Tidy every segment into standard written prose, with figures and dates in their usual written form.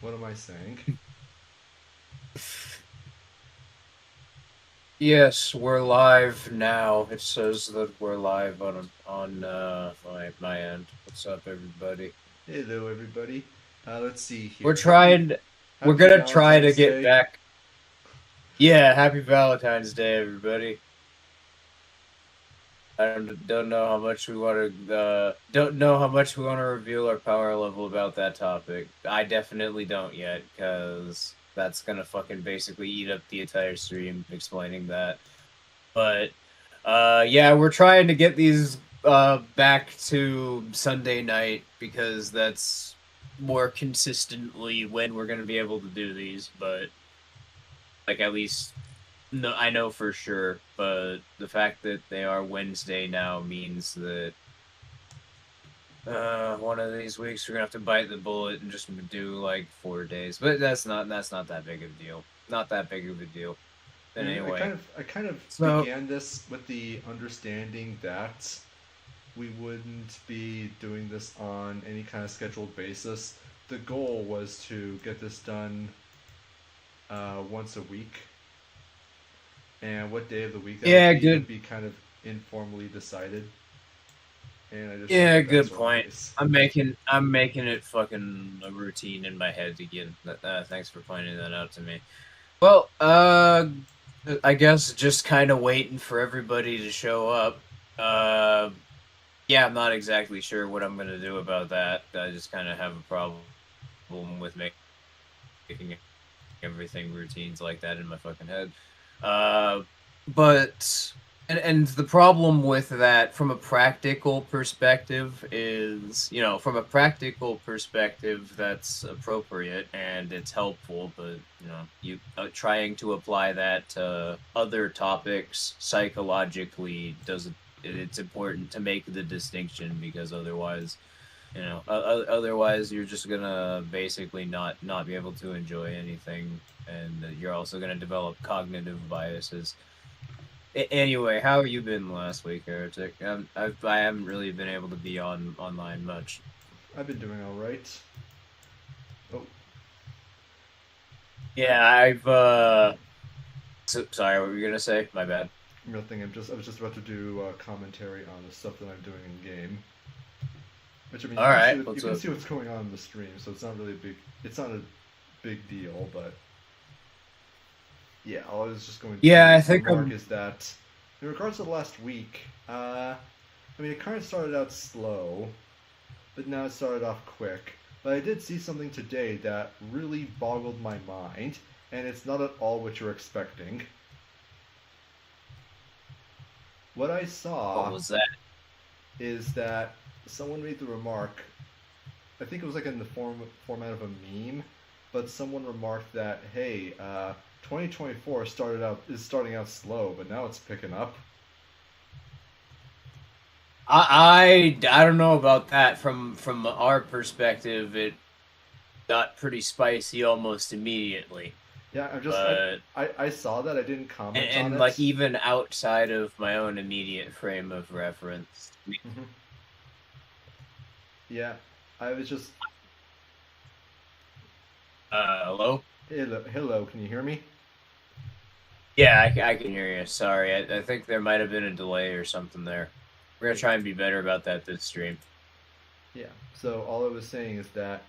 What am I saying? Yes, we're live now. It says that we're live on my end. What's up, everybody? Hello, everybody. Let's see We're here. trying. We're Happy gonna try to Valentine's get Day. back. Yeah, happy Valentine's Day, everybody. I don't know how much we want to don't know how much we want to reveal our power level about that topic. I definitely don't yet, because that's gonna fucking basically eat up the entire stream explaining that. But yeah, we're trying to get these back to Sunday night because that's more consistently when we're gonna be able to do these. But like at least no, I know for sure. But the fact that they are Wednesday now means that one of these weeks we're gonna have to bite the bullet and just do like 4 days. But that's not that big of a deal. Not that big of a deal. But And anyway, I kind of so began this with the understanding that we wouldn't be doing this on any kind of scheduled basis. The goal was to get this done once a week, and what day of the week that would yeah, be good. would be kind of informally decided. And I just hope Yeah, that that's good still the point. case. I'm making it fucking a routine in my head again. Thanks for pointing that out to me. Well, I guess just kind of waiting for everybody to show up. Uh, yeah, I'm not exactly sure what I'm gonna do about that. I just kind of have a problem with making everything routines like that in my fucking head. Uh, but and the problem with that from a practical perspective is, from a practical perspective, that's appropriate and it's helpful, but you trying to apply that to other topics psychologically doesn't. It's important to make the distinction because otherwise you're just gonna basically not be able to enjoy anything, and you're also gonna develop cognitive biases. Anyway, how have you been last week, Heretic? I haven't really been able to be online much. I've been doing all right. Oh, Yeah, sorry, what were you gonna say? My bad. nothing. I was just about to do commentary on the stuff that I'm doing in game. Which I mean, All right, you what's can up? see what's going on in the stream, so it's not really a big. It's not a big deal, but yeah, all I was just going Yeah, to I think remark I'm. is that in regards to the last week, I mean, it kind of started out slow, but now it started off quick. But I did see something today that really boggled my mind, and it's not at all what you're expecting. What I What saw was that? is that someone made the remark. I think it was like in the format of a meme, but someone remarked that, hey, 2024 is starting out slow, but now it's picking up. I don't know about that. From our perspective, it got pretty spicy almost immediately. Yeah, But I saw that. I didn't and, comment on and like it. even outside of my own immediate frame of reference. Hmm. Yeah, I was just Hello? hello. Can you hear me? Yeah, I can hear you. Sorry, I think there might have been a delay or something there. We're gonna Yeah, try and be better about that this stream. yeah. So all I was saying is that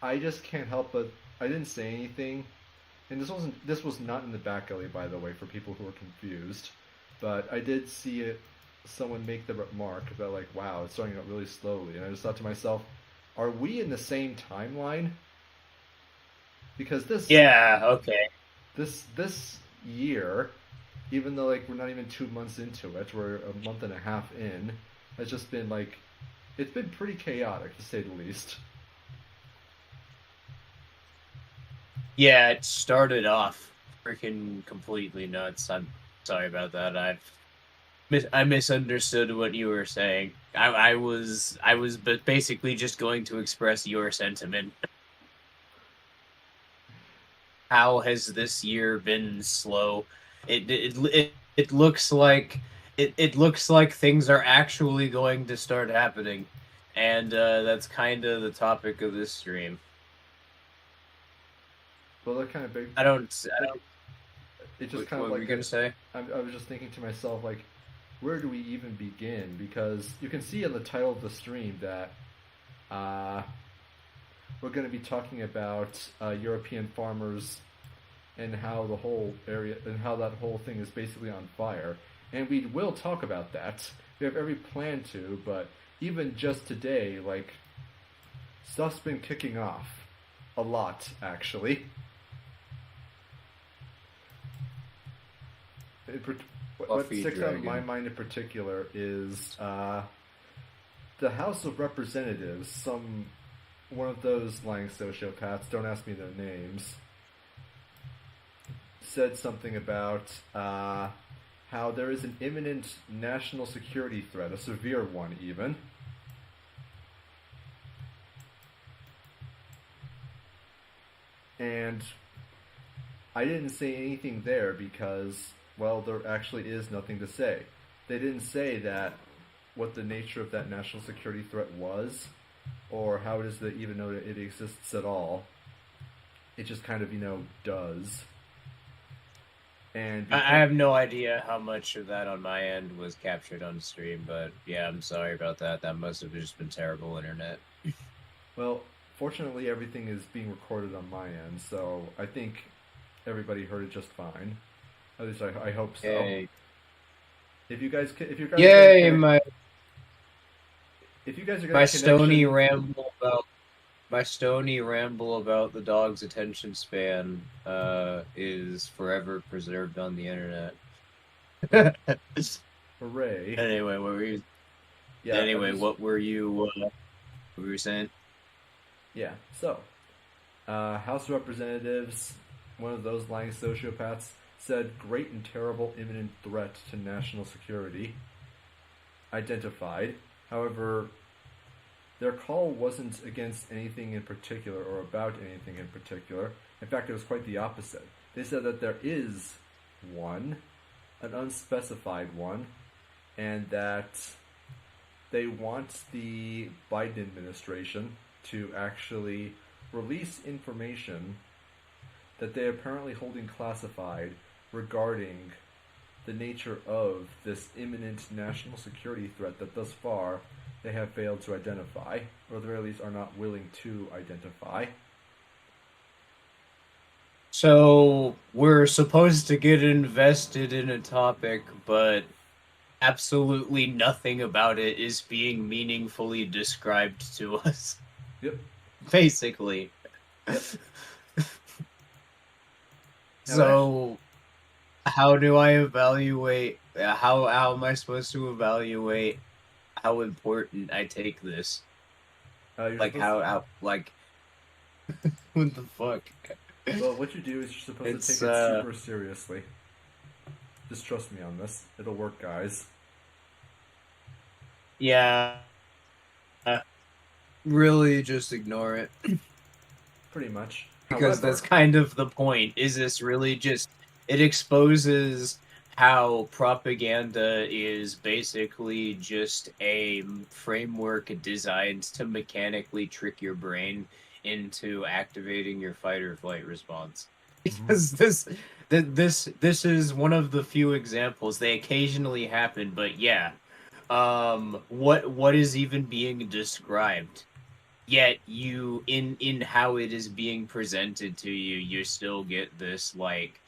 I just can't help but I didn't say anything, and this was not in the back alley, by the way, for people who are confused. But I did see it. Someone make the remark about like, wow, it's starting out really slowly, and I just thought to myself, are we in the same timeline? Because Yeah, okay. this year, even though like we're not even 2 months into it, we're a month and a half in, has just been like it's been pretty chaotic to say the least. Yeah, it started off freaking completely nuts. I'm sorry about that. I misunderstood what you were saying. I was but basically just going to express your sentiment. How has this year been slow? It looks like it looks like things are actually going to start happening, and that's kind of the topic of this stream. Well, they're kind of big. I don't. It's just kind What of were you like gonna say? I was just thinking to myself, like, where do we even begin? Because you can see in the title of the stream that uh, we're going to be talking about European farmers and how the whole area and how that whole thing is basically on fire. And we will talk about that. We have every plan to, but even just today, like, stuff's been kicking off a lot, actually. What Fluffy sticks out in my dragon. mind in particular is the House of Representatives. One of those lying sociopaths, don't ask me their names, said something about how there is an imminent national security threat, a severe one even. And I didn't say anything there because, well, there actually is nothing to say. They didn't say that what the nature of that national security threat was, or how it is that even know that it exists at all. It just kind of, does. And I have no idea how much of that on my end was captured on stream, but yeah, I'm sorry about that. That must have just been terrible internet. well, fortunately, everything is being recorded on my end, so I think everybody heard it just fine. At least I hope so. Yay! If you guys Yay! if you guys are My getting stony connection, ramble about the dog's attention span is forever preserved on the internet. hooray! Anyway, what were you? Yeah. Anyway, what were you? What were you saying? Yeah. So, House of Representatives, one of those lying sociopaths, said great and terrible imminent threat to national security identified. However, their call wasn't against anything in particular or about anything in particular. In fact, it was quite the opposite. They said that there is one, an unspecified one, and that they want the Biden administration to actually release information that they are apparently holding classified regarding the nature of this imminent national security threat that thus far they have failed to identify, or at the very least are not willing to identify. So we're supposed to get invested in a topic, but absolutely nothing about it is being meaningfully described to us. Yep. Basically. Yep. So how do I evaluate how am I supposed to evaluate how important I take this? Like how like what the fuck? Well, what you do is you're supposed to take it super seriously. Just trust me on this. It'll work, guys. Yeah. Really just ignore it. Pretty much. Because that's kind of the point. Is this really just it exposes how propaganda is basically just a framework designed to mechanically trick your brain into activating your fight or flight response. Because this is one of the few examples. They occasionally happen, but yeah. What is even being described? Yet you in how it is being presented to you, you still get this like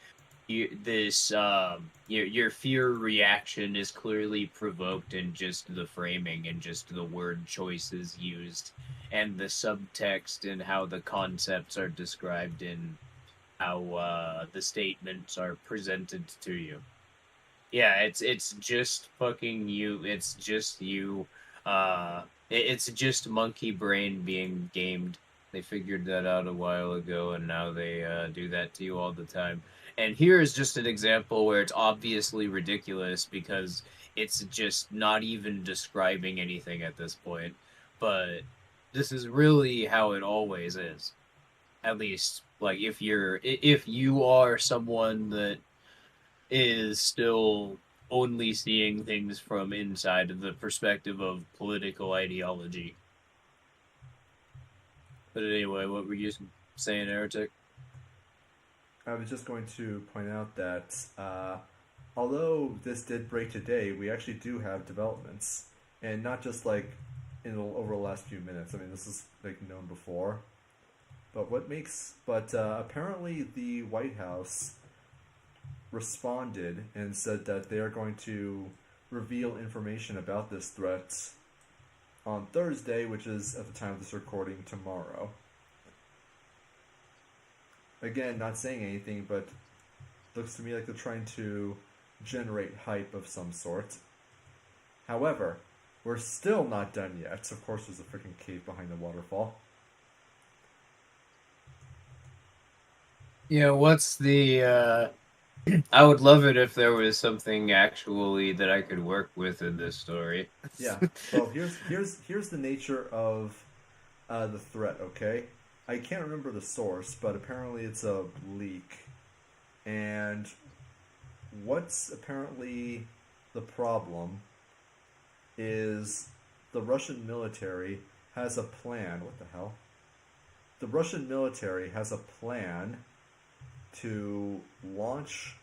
your fear reaction is clearly provoked in just the framing and just the word choices used and the subtext and how the concepts are described and how the statements are presented to you. Yeah, it's just fucking you. It's just you. It's just monkey brain being gamed. They figured that out a while ago, and now they do that to you all the time. And here is just an example where it's obviously ridiculous because it's just not even describing anything at this point. But this is really how it always is. At least, like if you are someone that is still only seeing things from inside of the perspective of political ideology. But anyway, what were you saying, Heretic? I was just going to point out that although this did break today, we actually do have developments, and not just like over the last few minutes. I mean, this is like known before, but apparently the White House responded and said that they are going to reveal information about this threat on Thursday, which is at the time of this recording tomorrow. Again, not saying anything, but looks to me like they're trying to generate hype of some sort. However, we're still not done yet. Of course, there's a freaking cave behind the waterfall. Yeah, what's the I would love it if there was something actually that I could work with in this story. Yeah. Well, here's the nature of the threat. Okay, I can't remember the source, but apparently it's a leak, and what's apparently the problem is the Russian military has a plan. What the hell? The Russian military has a plan to launch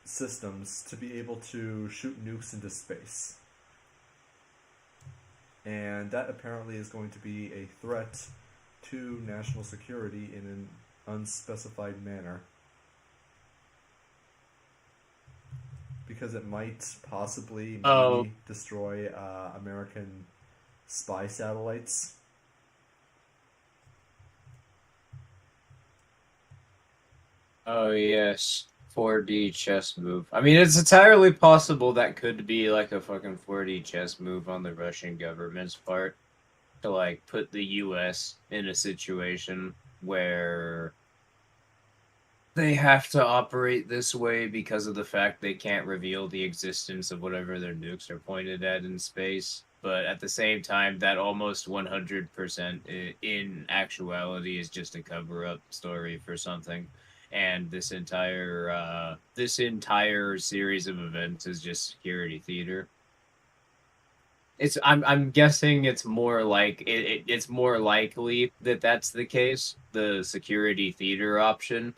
systems to be able to shoot nukes into space. And that apparently is going to be a threat to national security in an unspecified manner. Because it might possibly maybe destroy American spy satellites. Oh yes, 4D chess move. I mean, it's entirely possible that could be like a fucking 4D chess move on the Russian government's part to like put the US in a situation where they have to operate this way because of the fact they can't reveal the existence of whatever their nukes are pointed at in space. But at the same time, that almost 100% in actuality is just a cover-up story for something. And this entire series of events is just security theater. I'm guessing it's more like it's more likely that that's the case, the security theater option.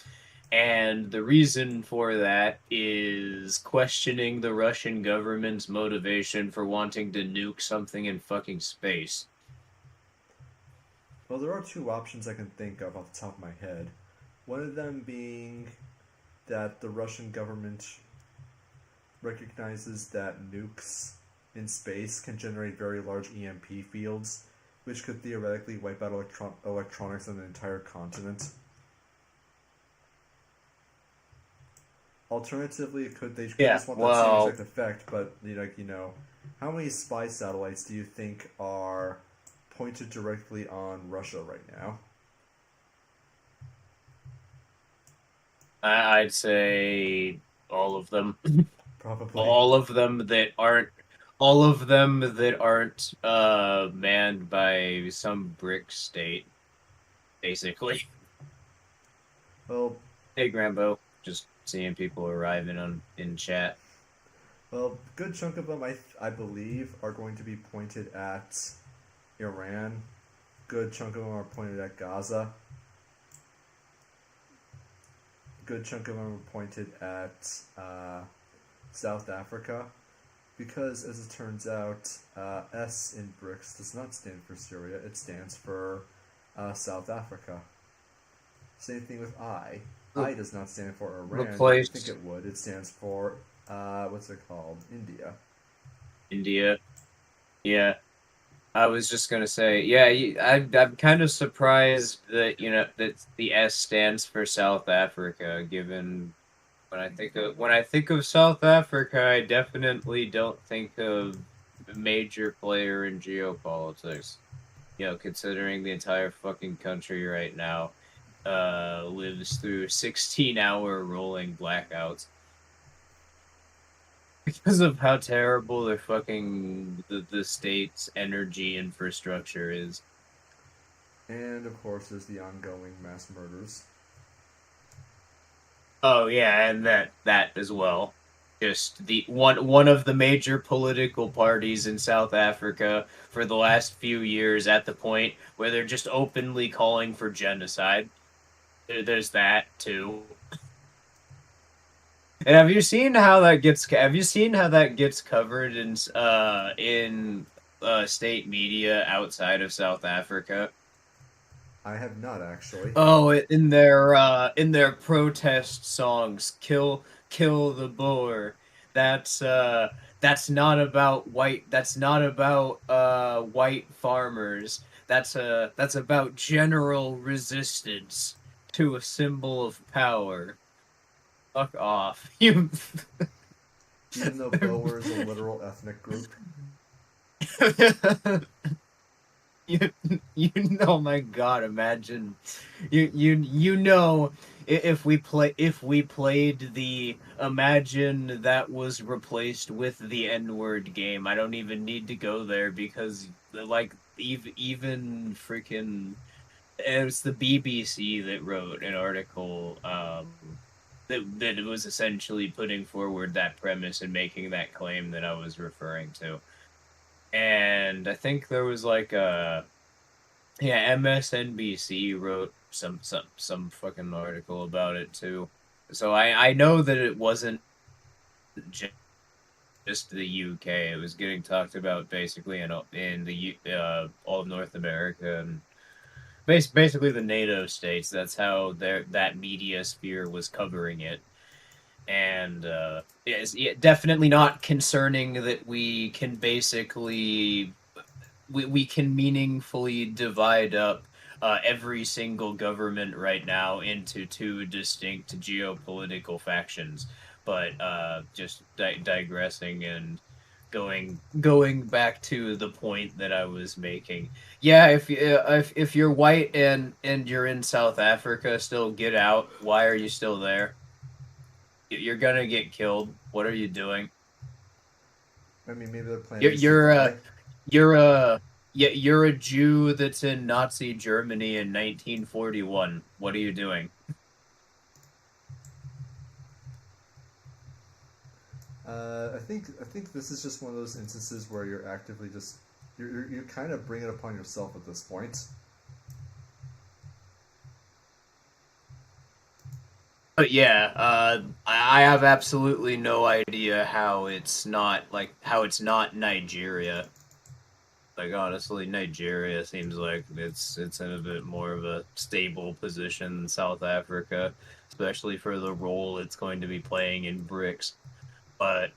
And the reason for that is questioning the Russian government's motivation for wanting to nuke something in fucking space. Well, there are two options I can think of off the top of my head. One of them being that the Russian government recognizes that nukes in space can generate very large EMP fields, which could theoretically wipe out electronics on an entire continent. Alternatively, they could just want that same exact effect, but how many spy satellites do you think are pointed directly on Russia right now? I'd say all of them. Probably. All of them that aren't manned by some brick state, basically. Well, hey Grambo, just seeing people arriving in chat. Well, a good chunk of them, I believe, are going to be pointed at Iran. Good chunk of them are pointed at Gaza. Good chunk of them are pointed at South Africa. Because, as it turns out, S in BRICS does not stand for Syria, it stands for South Africa. Same thing with I. I does not stand for Iran. I think it would. It stands for, what's it called? India. India. Yeah. I was just gonna say, yeah, I'm kind of surprised that, that the S stands for South Africa, given when I think of South Africa, I definitely don't think of a major player in geopolitics. Considering the entire fucking country right now lives through 16-hour rolling blackouts because of how terrible their fucking the state's energy infrastructure is. And of course, there's the ongoing mass murders. Oh yeah, and that as well. Just the one of the major political parties in South Africa for the last few years at the point where they're just openly calling for genocide. There's that too. And have you seen how that gets? Have you seen how that gets covered in state media outside of South Africa? I have not actually. Oh, in their protest songs, kill the Boer. That's not about white. That's not about white farmers. That's about general resistance to a symbol of power. Fuck off, you. Even though Boer is a literal ethnic group. you, oh my god, imagine you know, if we played the imagine that was replaced with the N-word game. I don't even need to go there because like even freaking it was the BBC that wrote an article that was essentially putting forward that premise and making that claim that I was referring to. And I think there was like a yeah, MSNBC wrote some fucking article about it too. So I know that it wasn't just the UK. It was getting talked about basically in the all of North America and basically the NATO states. That's how that media sphere was covering it. And it's definitely not concerning that we can basically we can meaningfully divide up every single government right now into two distinct geopolitical factions. But just digressing and going back to the point that I was making. Yeah, if you're white and you're in South Africa, still get out. Why are you still there? You're gonna get killed. What are you doing? I mean, maybe they're You're planting you're a supply. you're a yeah, you're a Jew that's in Nazi Germany in 1941. What are you doing? I think this is just one of those instances where you're actively just you're kind of bringing it upon yourself at this point. But yeah, I have absolutely no idea how it's not Nigeria. Like honestly, Nigeria seems like it's in a bit more of a stable position than South Africa, especially for the role it's going to be playing in BRICS. But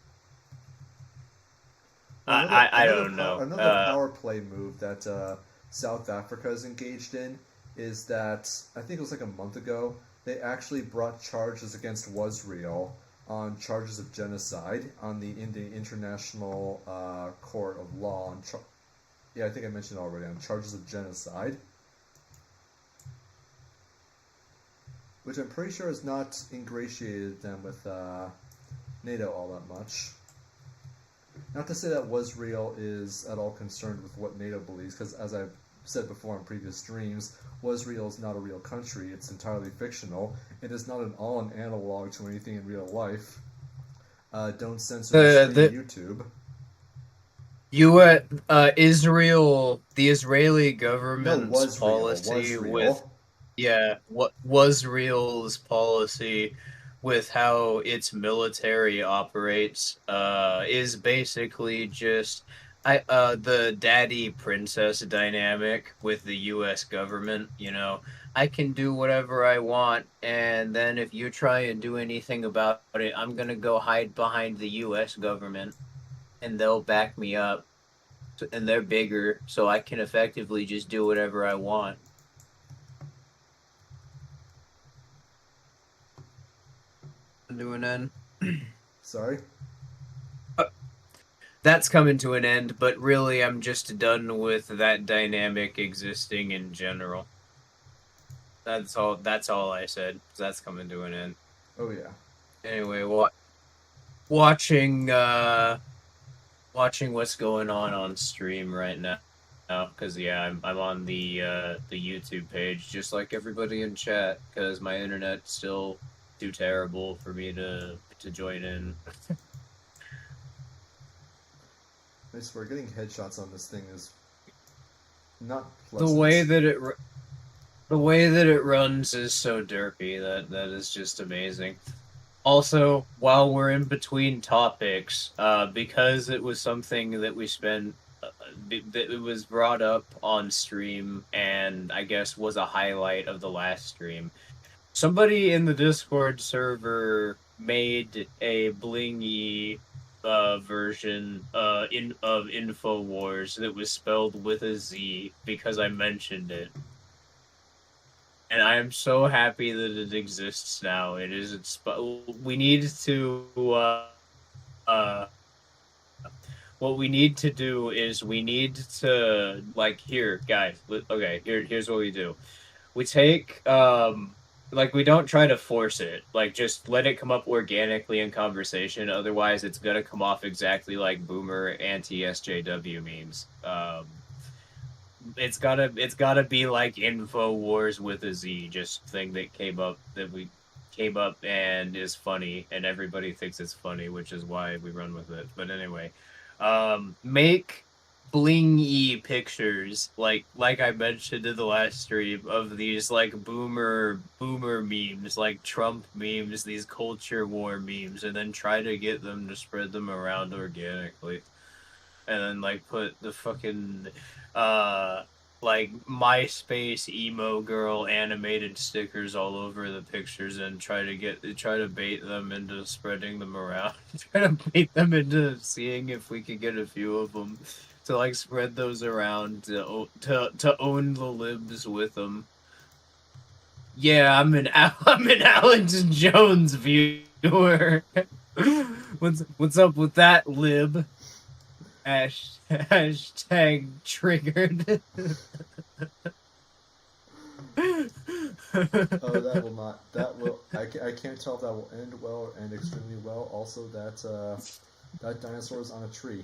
Well, I don't know. another power play move that South Africa is engaged in is that I think it was like a month ago they actually brought charges against Wasreal on charges of genocide on the International Court of Law. Yeah, I think I mentioned already on charges of genocide, which I'm pretty sure has not ingratiated them with NATO all that much. Not to say that Wasreal is at all concerned with what NATO believes, because as I've said before in previous streams, Wasreal is not a real country. It's entirely fictional. It is not at all an analog to anything in real life. Don't censor the stream The YouTube. Israel, the Israeli No, government's was real. policy Was with real. yeah, what was real's policy with how its military operates is basically just the daddy princess dynamic with the US government, you know. I can do whatever I want, and then if you try and do anything about it, I'm gonna go hide behind the US government and they'll back me up and they're bigger, so I can effectively just do whatever I want. To an end. Sorry. That's coming to an end, but really, I'm just done with that dynamic existing in general. That's all. That's all I said. That's coming to an end. Oh yeah. Anyway, watching watching what's going on stream right now. Because yeah, I'm on the YouTube page just like everybody in chat because my internet's still too terrible for me to join in. I swear, getting headshots on this thing is not The way pleasant. that it The way that it runs is so derpy that is just amazing. Also, while we're in between topics, because it was something that we spent, that it was brought up on stream, and I guess was a highlight of the last stream. Somebody in the Discord server made a blingy version of Infowars that was spelled with a Z because I mentioned it. And I am so happy that it exists now. It is we need to uh what we need to do is we need to like here guys okay here's what we do. We take like we don't try to force it. Like just let it come up organically in conversation. Otherwise it's gonna come off exactly like boomer anti SJW memes. It's gotta be like Infowars with a Z, just thing that we came up and is funny and everybody thinks it's funny, which is why we run with it. But anyway, make blingy pictures like I mentioned in the last stream of these like boomer memes, like Trump memes, these culture war memes, and then try to get them to spread them around organically. And then like put the fucking uh like MySpace emo girl animated stickers all over the pictures and try to bait them into spreading them around. Try to bait them into seeing if we could get a few of them to like spread those around to own the libs with them. Yeah, I'm an Alex Jones viewer. What's up with that lib? Hashtag triggered. Oh, that will not. That will. I can't tell if that will end well or end extremely well. Also, that dinosaur is on a tree.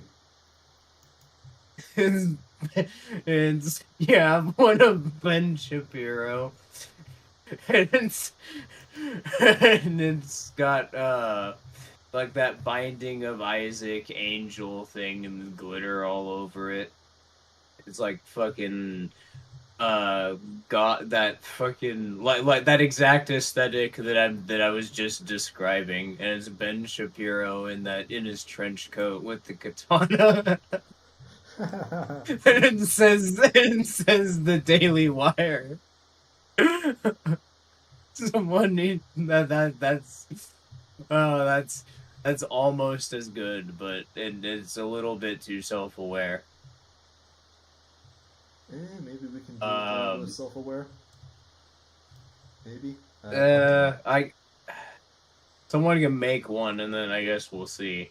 It's yeah, I'm one of Ben Shapiro. And it's got like that Binding of Isaac angel thing and glitter all over it. It's like fucking got that fucking like that exact aesthetic that I was just describing, and it's Ben Shapiro in his trench coat with the katana. And it says the Daily Wire. Someone need that's almost as good, but it's a little bit too self-aware. Maybe we can do a little self-aware. Maybe. Someone can make one, and then I guess we'll see.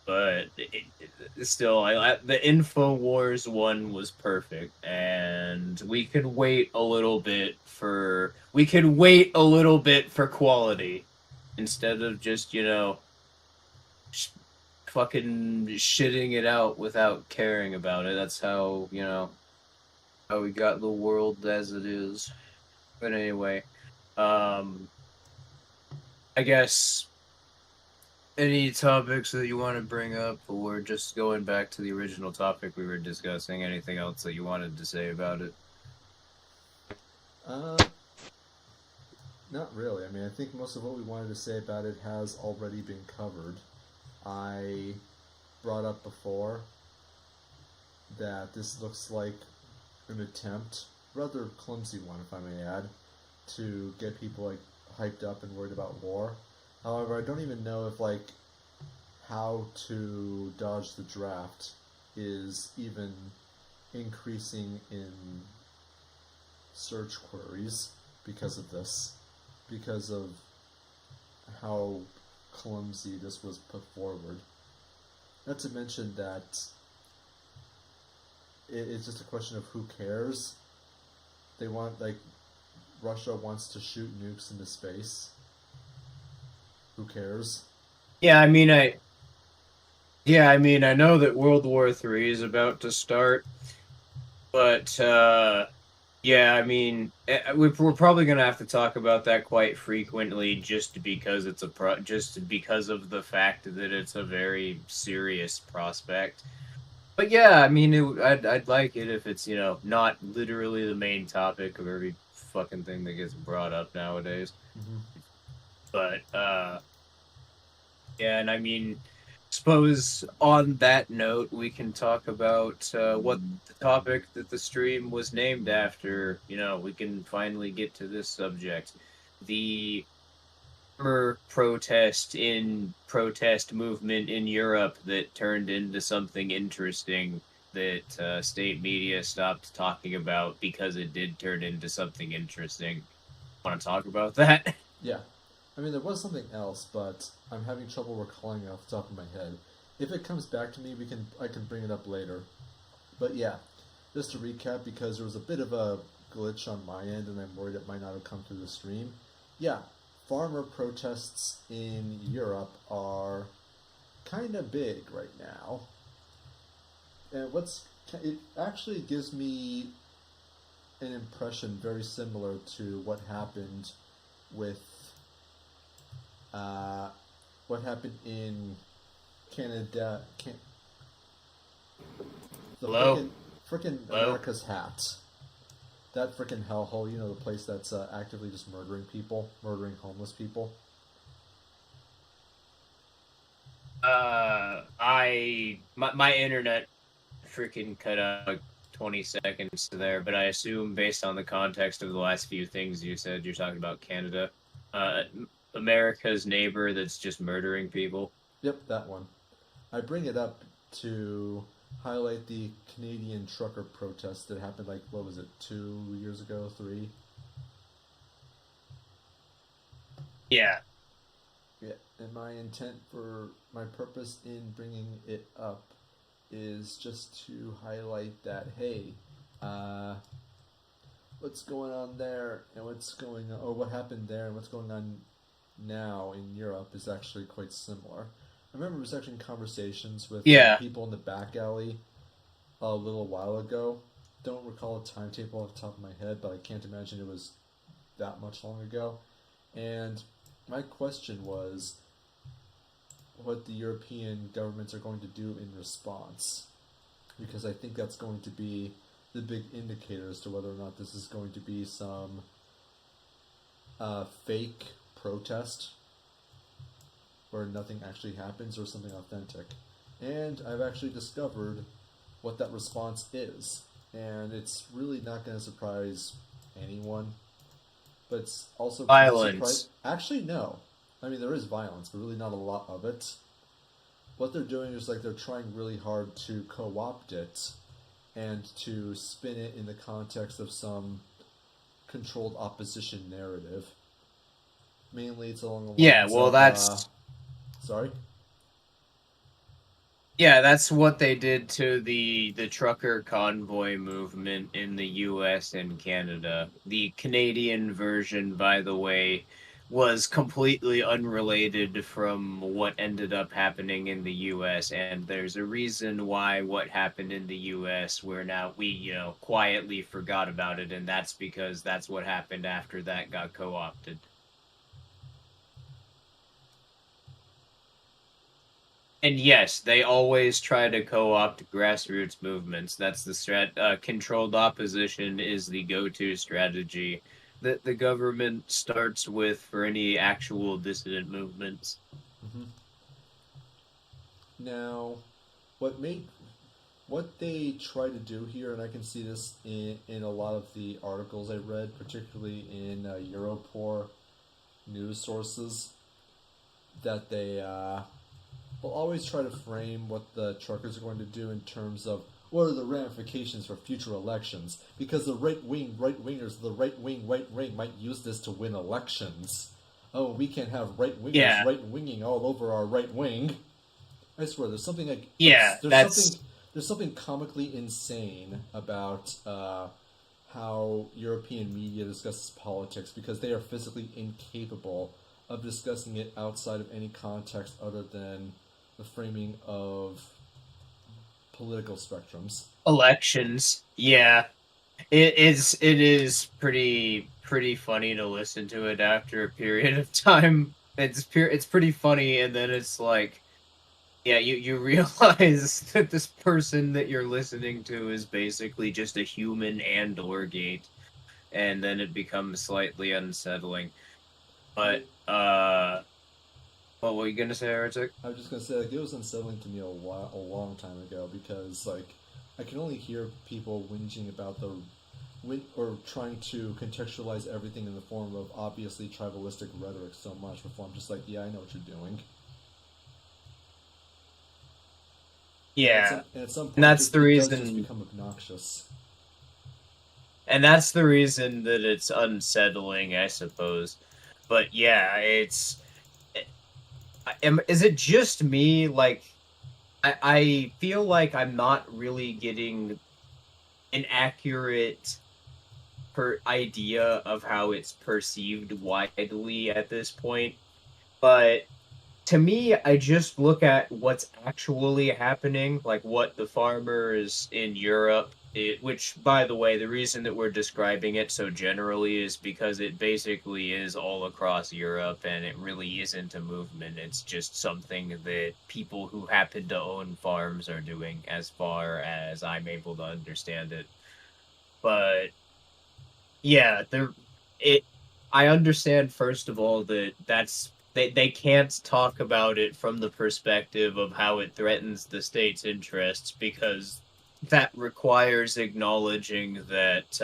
But still, the Infowars one was perfect, and we could wait a little bit for quality instead of just fucking shitting it out without caring about it. That's how how we got the world as it is. But anyway, I guess any topics that you want to bring up, or just going back to the original topic we were discussing, anything else that you wanted to say about it? Not really. I mean, I think most of what we wanted to say about it has already been covered. I brought up before that this looks like an attempt, rather clumsy one if I may add, to get people like hyped up and worried about war. However, I don't even know if like how to dodge the draft is even increasing in search queries because of this, because of how clumsy this was put forward. Not to mention that it's just a question of who cares. They want, like, Russia wants to shoot nukes into space. Who cares? Yeah, I mean, I know that World War III is about to start, but yeah, I mean, we're probably gonna have to talk about that quite frequently, just because just because of the fact that it's a very serious prospect. But yeah, I mean, I'd like it if it's not literally the main topic of every fucking thing that gets brought up nowadays. Mm-hmm. But yeah, and I mean, suppose on that note, we can talk about what the topic that the stream was named after. You know, we can finally get to this subject. The protest movement in Europe that turned into something interesting that state media stopped talking about because it did turn into something interesting. Want to talk about that? Yeah. I mean, there was something else, but I'm having trouble recalling it off the top of my head. If it comes back to me, I can bring it up later. But yeah, just to recap, because there was a bit of a glitch on my end, and I'm worried it might not have come through the stream. Yeah, farmer protests in Europe are kind of big right now. And it actually gives me an impression very similar to what happened with what happened in Canada. The Hello? frickin' Hello? America's Hat. That frickin' hellhole, you know, the place that's actively just murdering people, murdering homeless people. My internet freaking cut out like 20 seconds there, but I assume based on the context of the last few things you said, you're talking about Canada. Uh, America's neighbor that's just murdering people. Yep, that one. I bring it up to highlight the Canadian trucker protest that happened, like, what was it, 2 years ago, three? Yeah. Yeah, and my purpose in bringing it up is just to highlight that, hey, uh, what's going on there and or what happened there and what's going on now in Europe is actually quite similar. I remember I was actually in conversations with Yeah. people in the back alley a little while ago. Don't recall a timetable off the top of my head, but I can't imagine it was that much long ago. And my question was what the European governments are going to do in response, because I think that's going to be the big indicator as to whether or not this is going to be some fake protest where nothing actually happens or something authentic. And I've actually discovered what that response is. And it's really not going to surprise anyone. But it's also Violence. Actually, no. I mean, there is violence, but really not a lot of it. What they're doing is, like, they're trying really hard to co-opt it and to spin it in the context of some controlled opposition narrative. Mainly, it's along the lines Yeah, well, that's sorry? yeah, that's what they did to the trucker convoy movement in the US and Canada. The Canadian version, by the way, was completely unrelated from what ended up happening in the US, and there's a reason why what happened in the US where now we, quietly forgot about it, and that's because that's what happened after that got co-opted. And yes, they always try to co-opt grassroots movements. That's the controlled opposition is the go-to strategy that the government starts with for any actual dissident movements. Mm-hmm. Now, what made what they try to do here, and I can see this in a lot of the articles I read, particularly in Europort news sources, that they will always try to frame what the truckers are going to do in terms of what are the ramifications for future elections, because the right wingers, the right wing might use this to win elections. Oh, we can't have right wingers right winging all over our right wing. I swear, there's something like there's something comically insane about how European media discusses politics, because they are physically incapable of discussing it outside of any context other than the framing of political spectrums. Elections, yeah, it is pretty funny to listen to it after a period of time. It's pretty funny, and then it's like, yeah, you realize that this person that you're listening to is basically just a human and or gate. and then it becomes slightly unsettling. But, what were you gonna say, Heretic? I was just gonna say, like, it was unsettling to me a long time ago, because, like, I can only hear people whinging about or trying to contextualize everything in the form of obviously tribalistic rhetoric so much before I'm just like, yeah, I know what you're doing. Yeah, And at some and point, that's the it does just reason. become obnoxious. And that's the reason that it's unsettling, I suppose. But yeah, is it just me? Like, I feel like I'm not really getting an accurate idea of how it's perceived widely at this point. But to me, I just look at what's actually happening, like what the farmers in Europe, which, by the way, the reason that we're describing it so generally is because it basically is all across Europe and it really isn't a movement. It's just something that people who happen to own farms are doing, as far as I'm able to understand it. But yeah, it I understand first of all that they can't talk about it from the perspective of how it threatens the state's interests, because that requires acknowledging that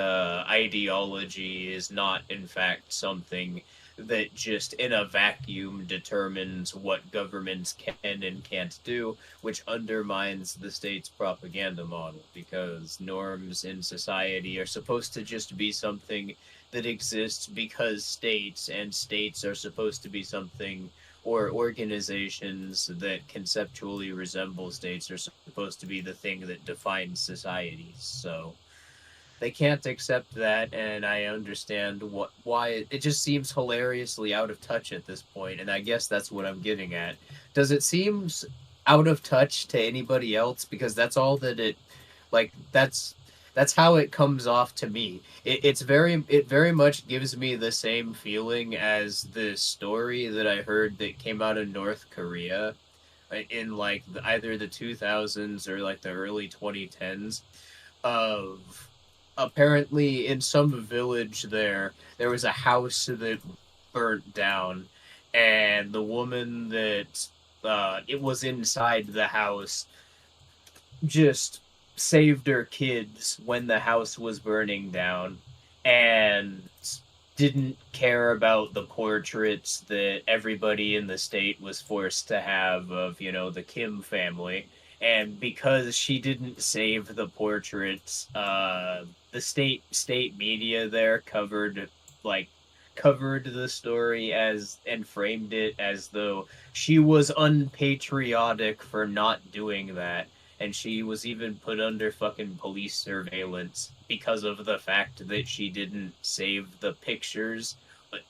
ideology is not in fact something that just in a vacuum determines what governments can and can't do, which undermines the state's propaganda model, because norms in society are supposed to just be something that exists because states are supposed to be something, or organizations that conceptually resemble states are supposed to be the thing that defines societies. So they can't accept that, and I understand why it just seems hilariously out of touch at this point, and I guess that's what I'm getting at. Does it seem out of touch to anybody else? Because that's all that it like that's how it comes off to me. It very much gives me the same feeling as the story that I heard that came out of North Korea in like either the 2000s or like the early 2010s, of apparently in some village there was a house that burnt down, and the woman that it was inside the house just saved her kids when the house was burning down, and didn't care about the portraits that everybody in the state was forced to have of, the Kim family. And because she didn't save the portraits, the state media there like covered the story as and framed it as though she was unpatriotic for not doing that, and she was even put under fucking police surveillance because of the fact that she didn't save the pictures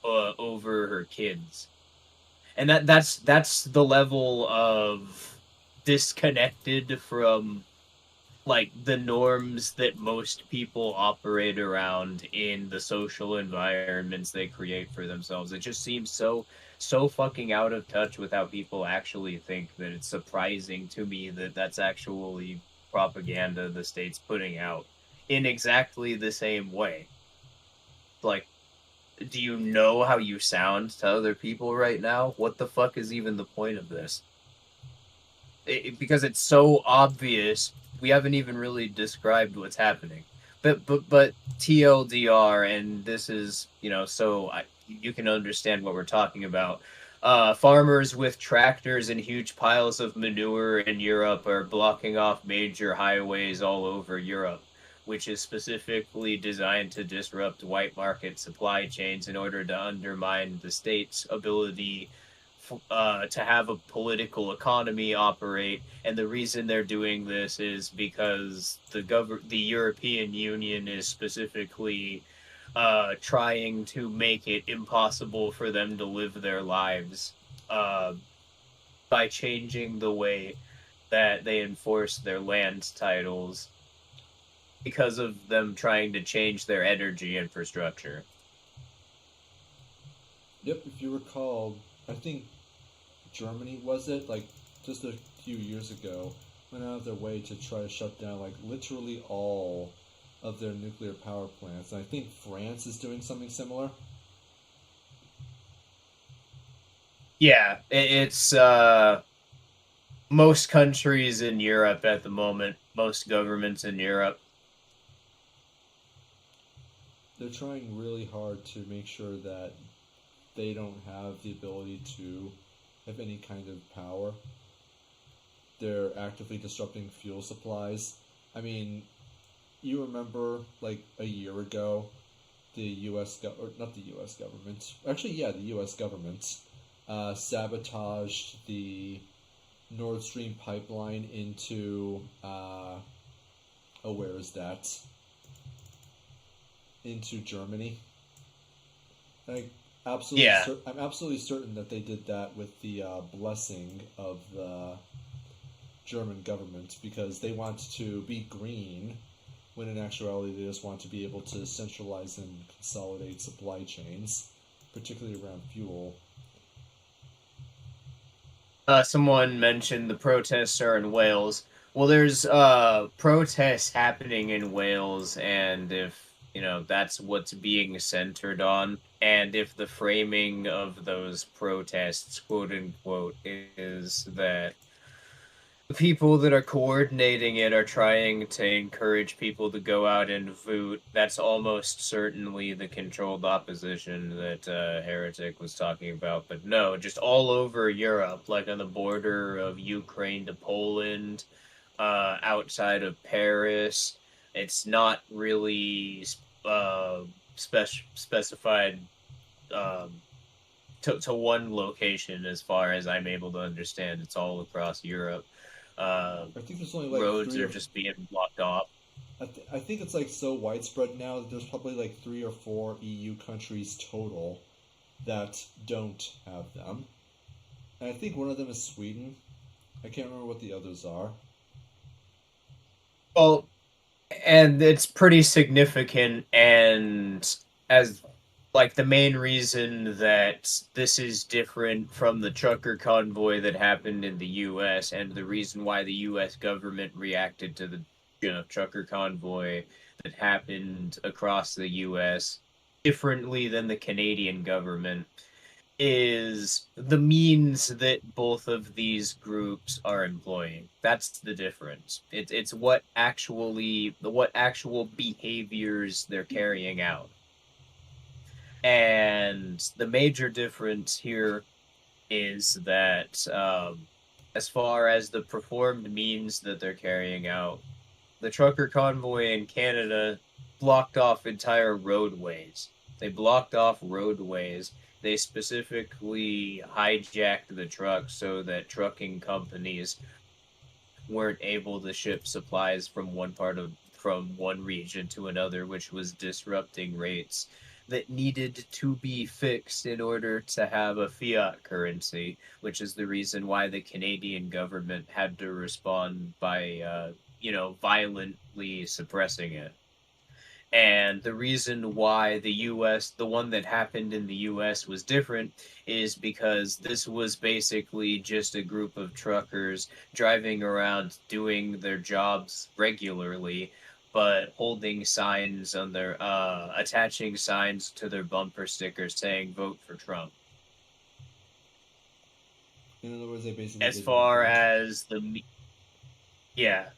over her kids. And that's the level of disconnected from like the norms that most people operate around in the social environments they create for themselves. It just seems so fucking out of touch with how people actually think, that it's surprising to me that that's actually propaganda the state's putting out in exactly the same way. Like, do you know how you sound to other people right now? What the fuck is even the point of this? Because it's so obvious. We haven't even really described what's happening. But TLDR, and this is, you can understand what we're talking about. Farmers with tractors and huge piles of manure in Europe are blocking off major highways all over Europe, which is specifically designed to disrupt white market supply chains in order to undermine the state's ability to have a political economy operate. And the reason they're doing this is because the European Union is specifically trying to make it impossible for them to live their lives uh, by changing the way that they enforce their land titles, because of them trying to change their energy infrastructure. Yep, if you recall, I think Germany, was it, like, just a few years ago, went out of their way to try to shut down, like, literally all of their nuclear power plants. And I think France is doing something similar. Yeah, it's most countries in Europe at the moment, most governments in Europe. They're trying really hard to make sure that they don't have the ability to have any kind of power. They're actively disrupting fuel supplies. I mean, you remember like a year ago, the or not the U.S. government, actually, yeah, the U.S. government sabotaged the Nord Stream pipeline into, oh, where is that? Into Germany. Like, Yeah. I'm absolutely certain that they did that with the blessing of the German government because they want to be green, when in actuality they just want to be able to centralize and consolidate supply chains, particularly around fuel. Someone mentioned the protests are in Wales. Well, there's protests happening in Wales, and if that's what's being centered on, and if the framing of those protests, quote unquote, is that the people that are coordinating it are trying to encourage people to go out and vote. That's almost certainly the controlled opposition that Heretic was talking about. But no, just all over Europe, like on the border of Ukraine to Poland, outside of Paris. It's not really specified um, to one location as far as I'm able to understand. It's all across Europe. I think there's only like Roads three are or just being blocked off. I think it's like so widespread now that there's probably like 3 or 4 EU countries total that don't have them. And I think one of them is Sweden. I can't remember what the others are. Well, and it's pretty significant, and as like the main reason that this is different from the trucker convoy that happened in the US, and the reason why the US government reacted to the trucker convoy that happened across the US differently than the Canadian government, is the means that both of these groups are employing. That's the difference. It's what actual behaviors they're carrying out. And the major difference here is that as far as the performed means that they're carrying out, the trucker convoy in Canada blocked off entire roadways. They blocked off roadways. They specifically hijacked the trucks so that trucking companies weren't able to ship supplies from one region to another, which was disrupting rates that needed to be fixed in order to have a fiat currency, which is the reason why the Canadian government had to respond by violently suppressing it. And the reason why the one that happened in the US was different is because this was basically just a group of truckers driving around doing their jobs regularly, but holding signs on their, attaching signs to their bumper stickers saying vote for Trump. In other words, they basically As did far nothing. as yeah,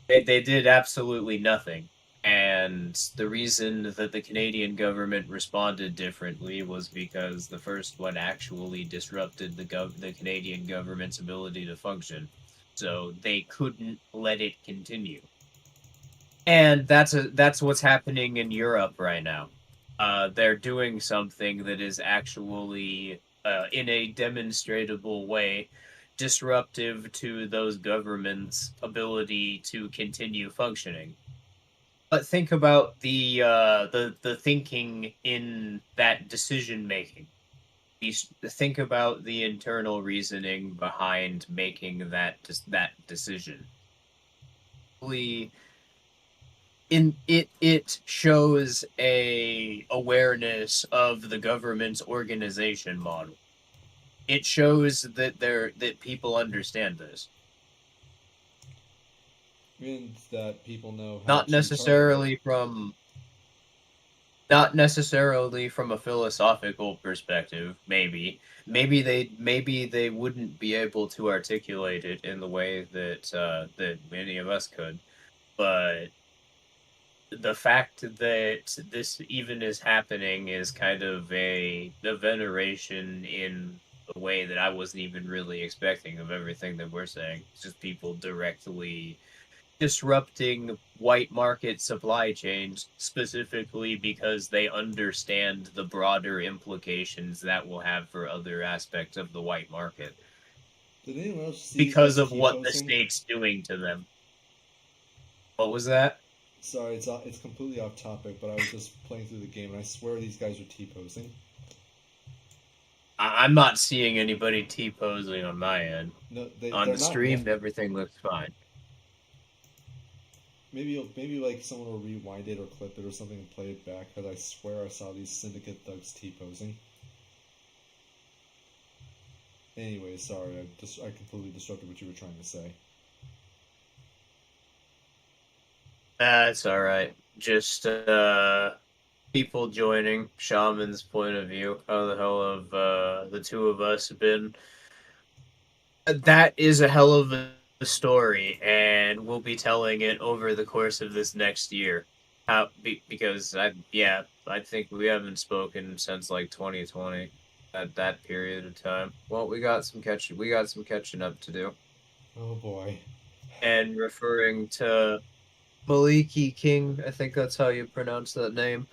they did absolutely nothing. And the reason that the Canadian government responded differently was because the first one actually disrupted the Canadian government's ability to function. So they couldn't let it continue. And that's what's happening in Europe right now. They're doing something that is actually, in a demonstrable way, disruptive to those governments' ability to continue functioning. But think about the thinking in that decision making. Think about the internal reasoning behind making that decision. It shows a awareness of the government's organization model. It shows that people understand this. means that people know how Not to target it. necessarily from not necessarily from a philosophical perspective. Maybe they wouldn't be able to articulate it in the way that that many of us could, but the fact that this even is happening is kind of a veneration in a way that I wasn't even really expecting of everything that we're saying. It's just people directly disrupting white market supply chains, specifically because they understand the broader implications that will have for other aspects of the white market Did anyone else see these because guys of what the T-posing? state's doing to them. What was that? Sorry, it's completely off topic, but I was just playing through the game, and I swear these guys are T-posing. I'm not seeing anybody T posing on my end. No, On they're the not yet. stream, everything looks fine. Maybe like someone will rewind it or clip it or something and play it back, because I swear I saw these syndicate thugs T-posing. Anyway, sorry, I completely disrupted what you were trying to say. That's all right. Just people joining Shaman's point of view. How the hell have the two of us been? That is a hell of a story, and we'll be telling it over the course of this next year. Because I think we haven't spoken since like 2020 at that period of time. Well, we got some catching up to do. Oh boy. And referring to Maliki King, I think that's how you pronounce that name.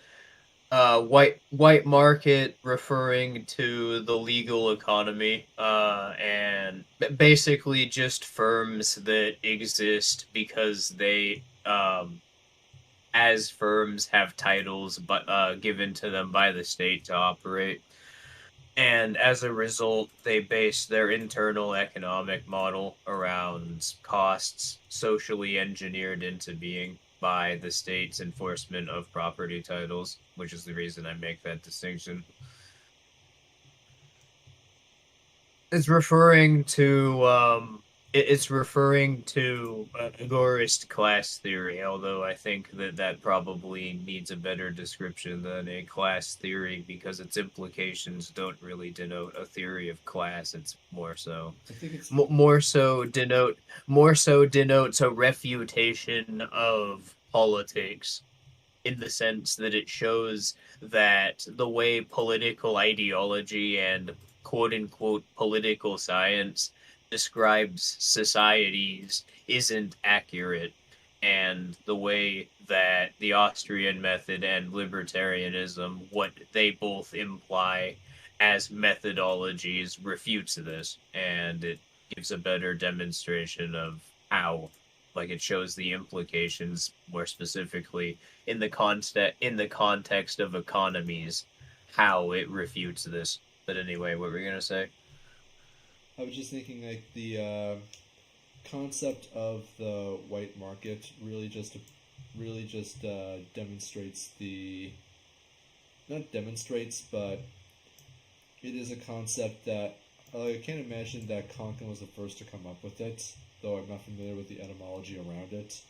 White market referring to the legal economy, and basically just firms that exist because they as firms have titles but given to them by the state to operate, and as a result they base their internal economic model around costs socially engineered into being by the state's enforcement of property titles, which is the reason I make that distinction. It's referring to it's referring to agorist class theory, although I think that that probably needs a better description than a class theory because its implications don't really denote a theory of class. It's more so I think it's more so denotes a refutation of politics in the sense that it shows that the way political ideology and quote unquote political science describes societies isn't accurate, and the way that the Austrian method and libertarianism, what they both imply as methodologies, refutes this, and it gives a better demonstration of how, like, it shows the implications more specifically in the context of economies, how it refutes this. But anyway, what were you gonna say? I was just thinking like the concept of the white market really just demonstrates the not demonstrates, but it is a concept that I can't imagine that Konkin was the first to come up with it, though I'm not familiar with the etymology around it.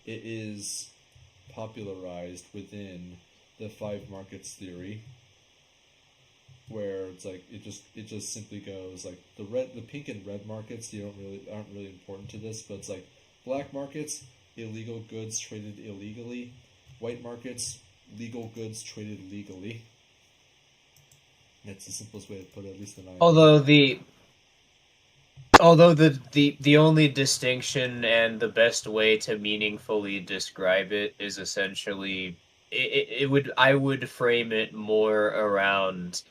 It is popularized within the five markets theory, where it's like it just simply goes like the pink and red markets aren't really important to this, but it's like black markets, illegal goods traded illegally, white markets, legal goods traded legally. That's the simplest way to put it, at least in my opinion. Although the only distinction and the best way to meaningfully describe it is essentially it would I would frame it more around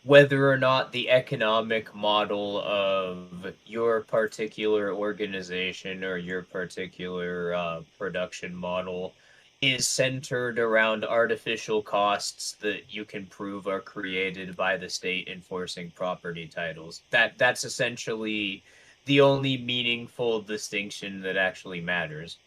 whether or not the economic model of your particular organization or your particular production model is centered around artificial costs that you can prove are created by the state enforcing property titles. That's essentially the only meaningful distinction that actually matters.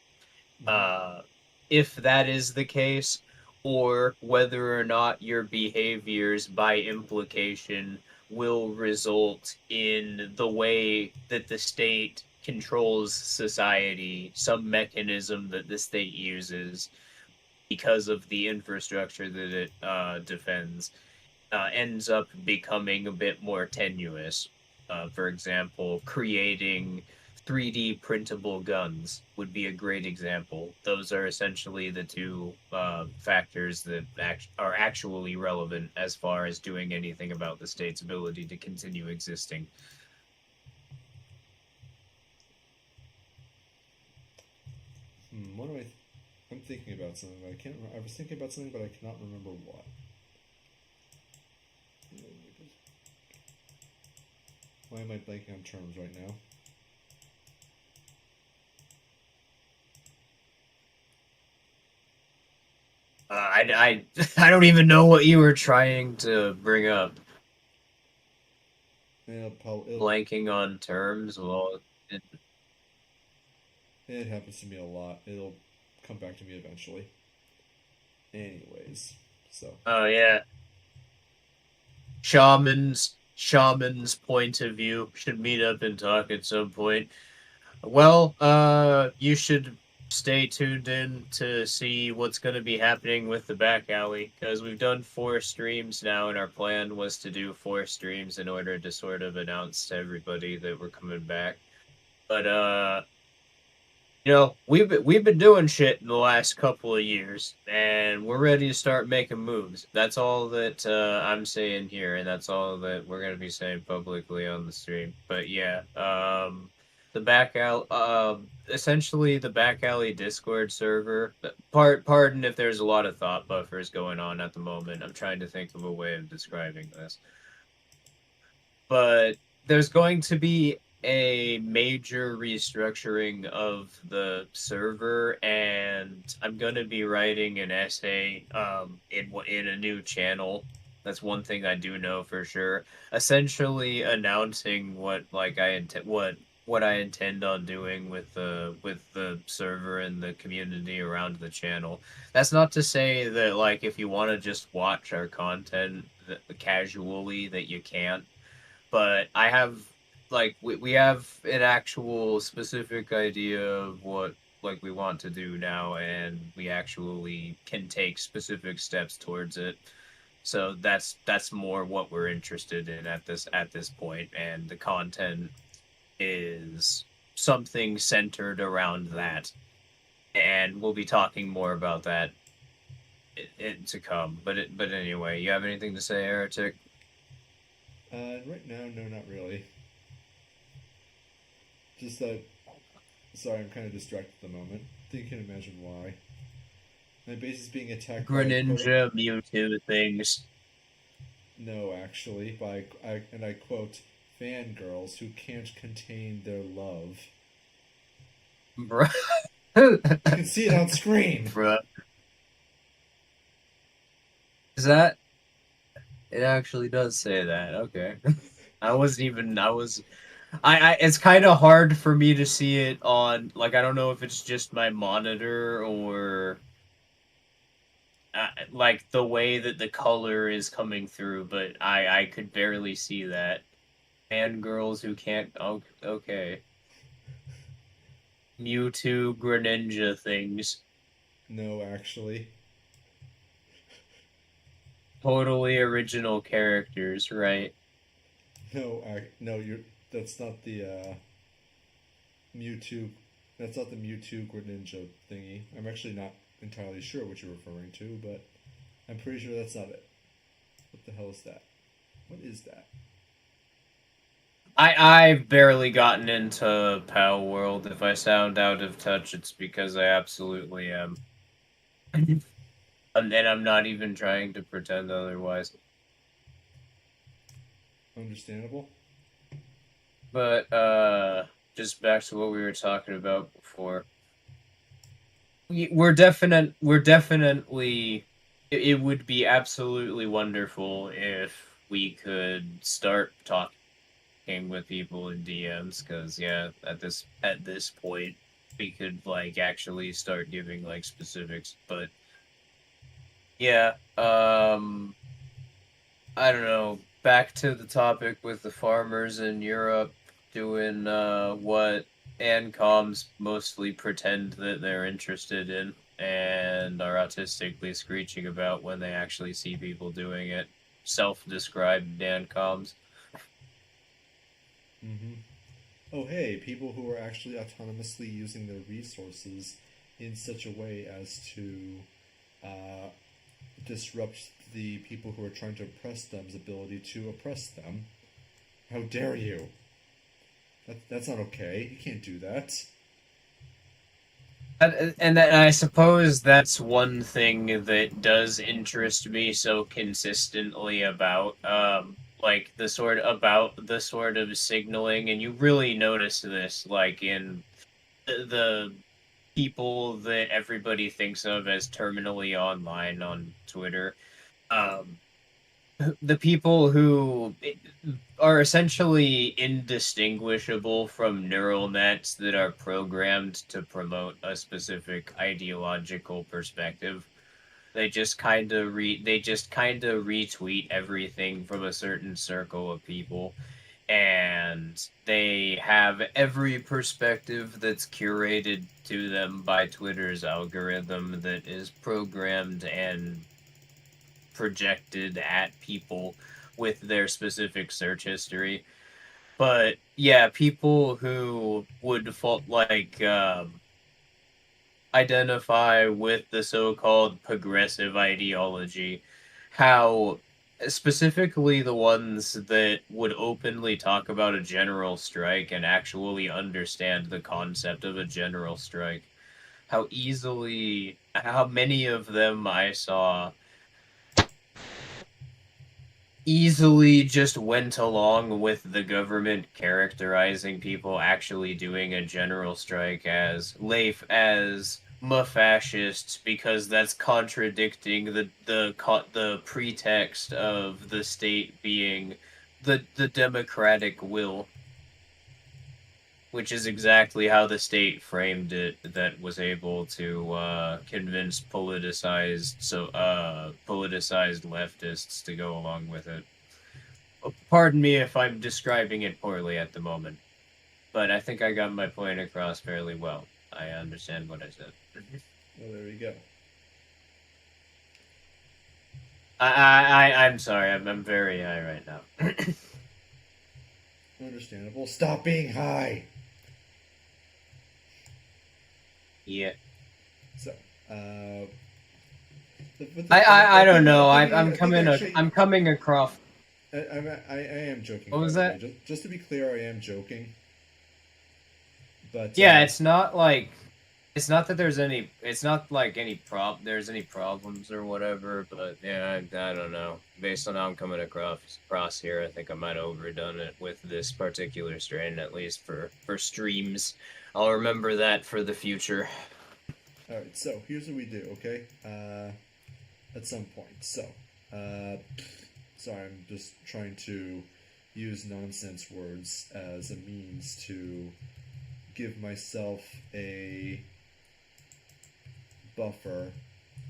Mm-hmm. Uh, if that is the case, or whether or not your behaviors by implication will result in the way that the state controls society, some mechanism that the state uses because of the infrastructure that it defends, ends up becoming a bit more tenuous. For example, creating 3D printable guns would be a great example. Those are essentially the two factors that are actually relevant as far as doing anything about the state's ability to continue existing. What do I? I'm thinking about something, but I can't. I was thinking about something, but I cannot remember what. Why am I blanking on terms right now? I don't even know what you were trying to bring up. Blanking on terms. Well, it happens to me a lot. It'll come back to me eventually. Anyways, so. Oh yeah, shaman's point of view should meet up and talk at some point. Well, you should stay tuned in to see what's going to be happening with the back alley, because we've done 4 streams now, and our plan was to do 4 streams in order to sort of announce to everybody that we're coming back. But we've been doing shit in the last couple of years, and we're ready to start making moves. That's all that I'm saying here, and that's all that we're gonna be saying publicly on the stream. But yeah, the back alley, essentially the back alley Discord server. Pardon if there's a lot of thought buffers going on at the moment. I'm trying to think of a way of describing this, but there's going to be a major restructuring of the server, and I'm going to be writing an essay in a new channel. That's one thing I do know for sure. Essentially announcing what I intend on doing with the server and the community around the channel. That's not to say that like if you want to just watch our content casually that you can't, but I have we have an actual specific idea of what like we want to do now, and we actually can take specific steps towards it. So that's more what we're interested in at this point, and the content is something centered around that, and we'll be talking more about that to come. But anyway, you have anything to say, Heretic? Right now, no, not really. Just that. Sorry, I'm kind of distracted at the moment. I think you can imagine why. My base is being attacked by Greninja, Mewtwo things. No, actually, and I quote, fangirls who can't contain their love. Bruh. You can see it on screen. Bruh. Is that? It actually does say that. Okay. It's kind of hard for me to see it on, like, I don't know if it's just my monitor or, like, the way that the color is coming through, but I could barely see that. Fangirls who can't, oh, okay. Mewtwo, Greninja things. No, actually. Totally original characters, right? No, that's not the Mewtwo. That's not the Mewtwo Greninja thingy. I'm actually not entirely sure what you're referring to, but I'm pretty sure that's not it. What the hell is that? What is that? I've barely gotten into PAL World. If I sound out of touch, it's because I absolutely am. And I'm not even trying to pretend otherwise. Understandable. But just back to what we were talking about before. We're definitely. It would be absolutely wonderful if we could start talking with people in DMs, because yeah, at this point we could like actually start giving like specifics. But yeah, I don't know. Back to the topic with the farmers in Europe doing what and comms mostly pretend that they're interested in and are autistically screeching about when they actually see people doing it. Self-described Dan comms. Mm-hmm. Oh, hey, people who are actually autonomously using their resources in such a way as to uh, disrupt the people who are trying to oppress them's ability to oppress them. How dare you? That's not okay. You can't do that. And I suppose that's one thing that does interest me so consistently about like the sort of signaling, and you really notice this like in the people that everybody thinks of as terminally online on Twitter. Um, the people who are essentially indistinguishable from neural nets that are programmed to promote a specific ideological perspective. They just kind of retweet everything from a certain circle of people, and they have every perspective that's curated to them by Twitter's algorithm that is programmed and projected at people with their specific search history. But yeah, people who would default identify with the so-called progressive ideology, how specifically the ones that would openly talk about a general strike and actually understand the concept of a general strike, how many of them I saw easily just went along with the government characterizing people actually doing a general strike as fascists because that's contradicting the pretext of the state being the democratic will, which is exactly how the state framed it, that was able to convince politicized leftists to go along with it. Pardon me if I'm describing it poorly at the moment, but I think I got my point across fairly well. I understand what I said. Well, there we go. I'm sorry. I'm very high right now. Understandable. Stop being high. Yeah. So, I don't know. I think actually, I'm coming across. I am joking. What By was the way, that? just to be clear, I am joking. But Yeah, it's not that it's not like there's any problems or whatever, but yeah, I don't know. Based on how I'm coming across here, I think I might have overdone it with this particular strain, at least for streams. I'll remember that for the future. all right, so here's what we do. Okay, at some point. So, uh, sorry, I'm just trying to use nonsense words as a means to give myself a buffer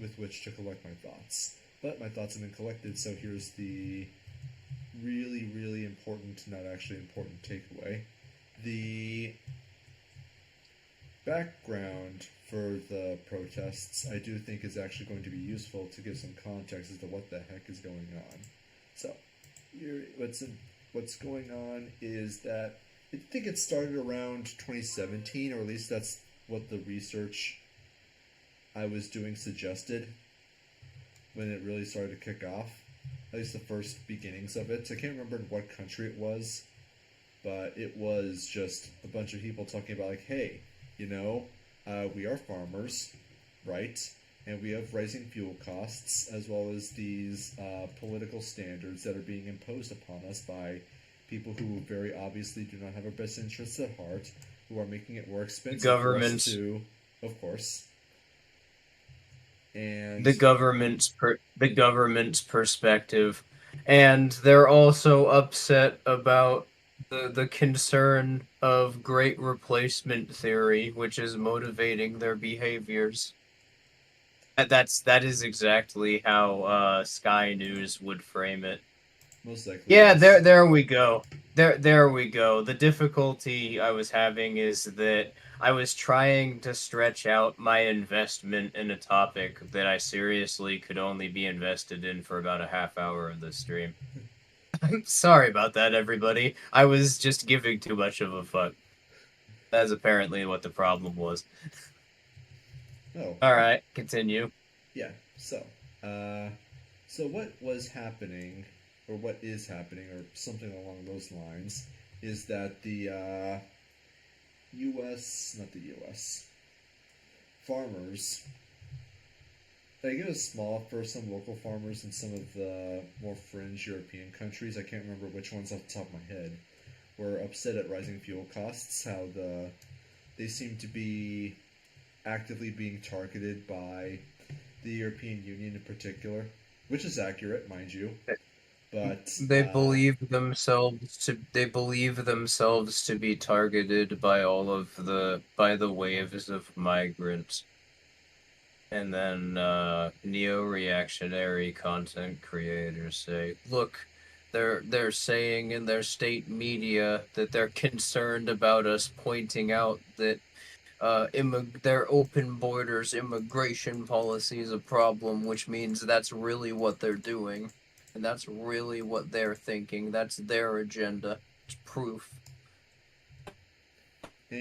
with which to collect my thoughts. But my thoughts have been collected, so here's the really, really important, not actually important takeaway. The background for the protests, I do think, is actually going to be useful to give some context as to what the heck is going on. So, what's going on is that I think it started around 2017, or at least that's what the research I was doing suggested when it really started to kick off. At least the first beginnings of it. So I can't remember in what country it was, but it was just a bunch of people talking about, like, hey, we are farmers, right? And we have rising fuel costs, as well as these political standards that are being imposed upon us by people who very obviously do not have our best interests at heart, who are making it more expensive for us to, of course. And The government's perspective, and they're also upset about the concern of great replacement theory, which is motivating their behaviors. That is exactly how Sky News would frame it. most likely, Yeah, yes. there we go. There we go. The difficulty I was having is that I was trying to stretch out my investment in a topic that I seriously could only be invested in for about a half hour of the stream. I'm sorry about that, everybody. I was just giving too much of a fuck. That's apparently what the problem was. Oh, All right, continue. yeah. Uh, so what was happening, or what is happening, or something along those lines, is that the U.S., not the U.S., farmers, like it was small for some local farmers in some of the more fringe European countries. I can't remember which ones off the top of my head. Were upset at rising fuel costs. How they seem to be actively being targeted by the European Union in particular, which is accurate, mind you. But They believe themselves to be targeted by by the waves of migrants. And then neo-reactionary content creators say, "Look, they're saying in their state media that they're concerned about us pointing out that their open borders immigration policy is a problem, which means that's really what they're doing, and that's really what they're thinking. That's their agenda. It's proof."